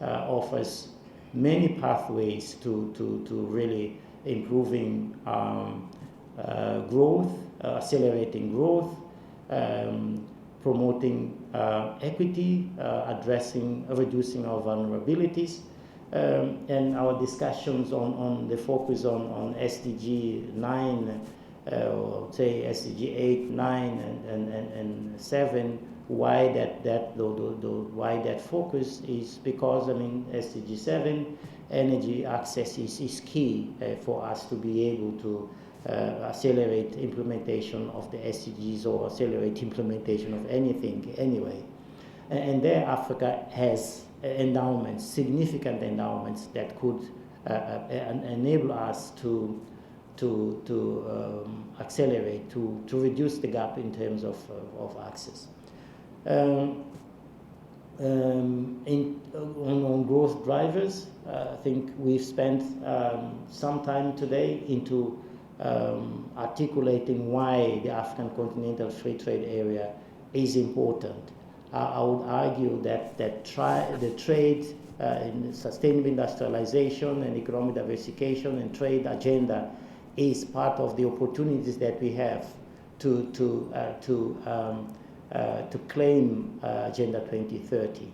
offers many pathways to really improving growth, accelerating growth, promoting equity, reducing our vulnerabilities, and our discussions on the focus on SDG 9, or say SDG 8, 9, and 7. Why that focus is because, SDG 7, energy access is key for us to be able to accelerate implementation of the SDGs, or accelerate implementation of anything anyway. And there Africa has endowments, significant endowments that could enable us to accelerate, to reduce the gap in terms of access. On growth drivers. I think we've spent some time today into articulating why the African Continental Free Trade Area is important. I would argue that the trade in sustainable industrialization and economic diversification and trade agenda is part of the opportunities that we have to claim Agenda 2030.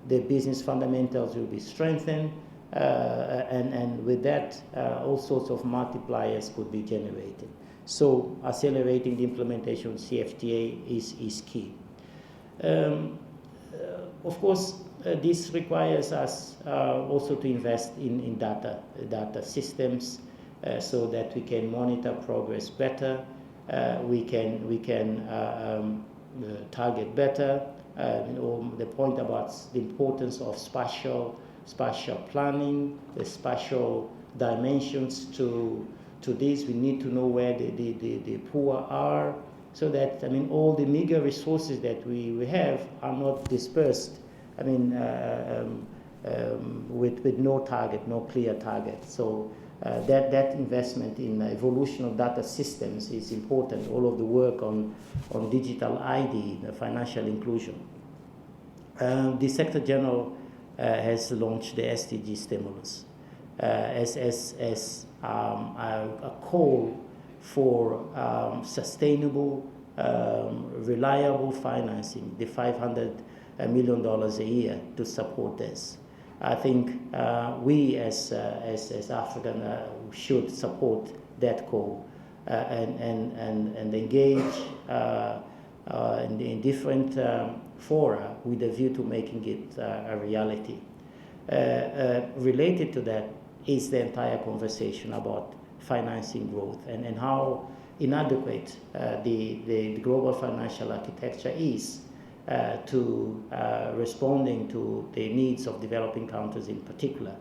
The business fundamentals will be strengthened, and with that, all sorts of multipliers could be generated. So accelerating the implementation of CFTA is key. Of course, this requires us also to invest in data systems, so that we can monitor progress better, we can target better. The point about the importance of spatial planning, the spatial dimensions to this. We need to know where the poor are, so that, I mean, all the meager resources that we have are not dispersed, I mean, with no target, no clear target. So that investment in evolution of data systems is important. All of the work on digital ID, the financial inclusion. The Secretary General has launched the SDG stimulus as a call for sustainable, reliable financing, the $500 million a year to support this. I think we as African should support that call and engage in different fora with a view to making it a reality. Related to that is the entire conversation about financing growth and how inadequate the global financial architecture is to responding to the needs of developing countries in particular.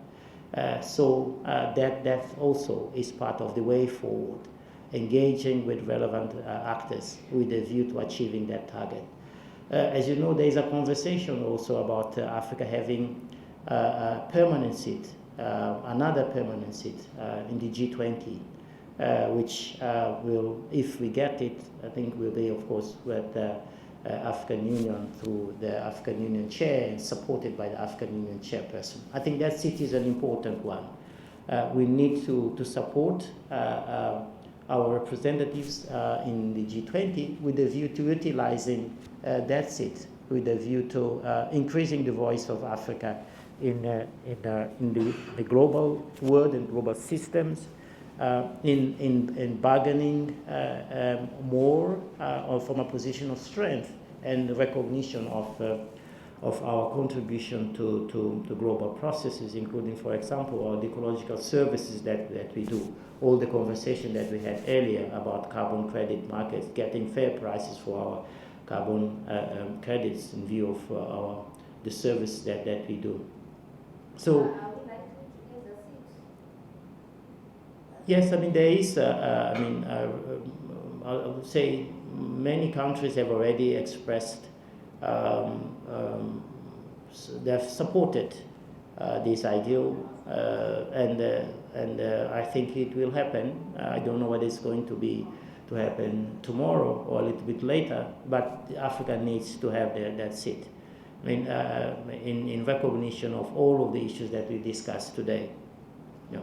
So that also is part of the way forward, engaging with relevant actors with a view to achieving that target. As you know, there is a conversation also about Africa having a permanent seat, another permanent seat in the G20, which will, if we get it, I think will be, of course, with the African Union through the African Union chair and supported by the African Union chairperson. I think that seat is an important one. We need to support our representatives in the G20 with a view to utilizing that seat, with a view to increasing the voice of Africa in the global world and global systems, in bargaining more from a position of strength and recognition of our contribution to global processes, including, for example, all the ecological services that we do, all the conversation that we had earlier about carbon credit markets, getting fair prices for our carbon credits in view of the service that we do. So, yes, I mean, there is, I would say many countries have already expressed, they've supported this ideal, and I think it will happen. I don't know whether it's going to happen tomorrow or a little bit later, but Africa needs to have that seat. I mean, in recognition of all of the issues that we discussed today. Yeah.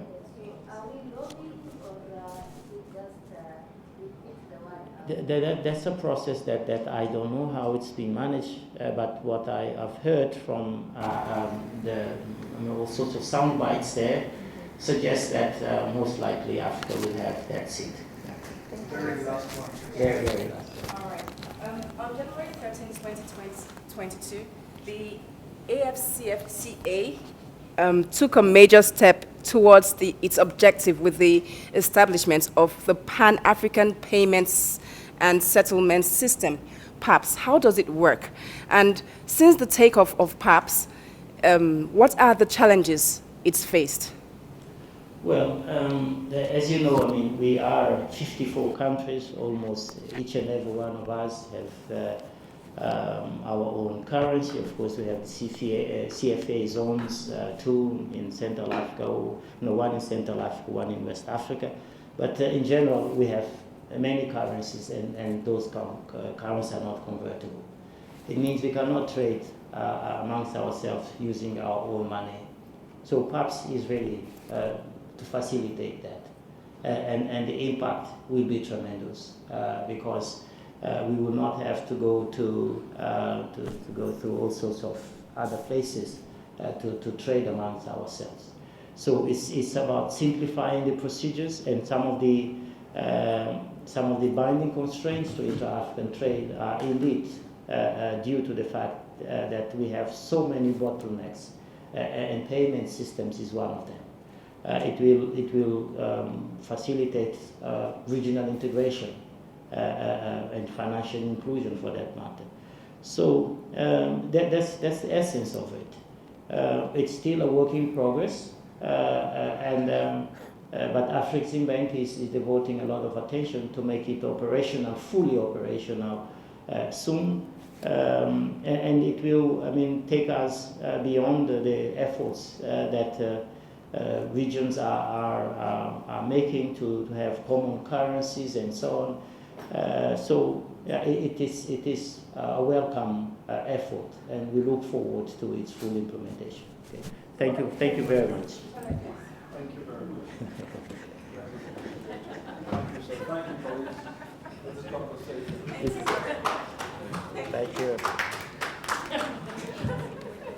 That's a process that I don't know how it's been managed, but what I have heard from all sorts of sound bites there suggests that most likely Africa will have that seat. Very last one. Very last one. All right. On January 13, 2022, the AFCFTA took a major step towards its objective with the establishment of the Pan-African Payments and Settlement System, PAPS. How does it work? And since the takeoff of PAPS, what are the challenges it's faced? Well, as you know, I mean, we are 54 countries. Almost each and every one of us have our own currency. Of course, we have the CFA zones, two in Central Africa, one in Central Africa, one in West Africa. But in general, we have many currencies, and those currencies are not convertible. It means we cannot trade amongst ourselves using our own money. So PAPS is really to facilitate that. And the impact will be tremendous because we will not have to go through all sorts of other places to trade amongst ourselves. So it's about simplifying the procedures, and some of the binding constraints to inter-African trade are indeed due to the fact that we have so many bottlenecks, and payment systems is one of them. It will facilitate regional integration and financial inclusion, for that matter. So that's the essence of it. It's still a work in progress, but Afreximbank is devoting a lot of attention to make it operational, fully operational soon. And it will, take us beyond the efforts that regions are making to have common currencies and so on. It is a welcome effort, and we look forward to its full implementation. Okay. Thank you very much. Thank you very much. Thank you for this conversation.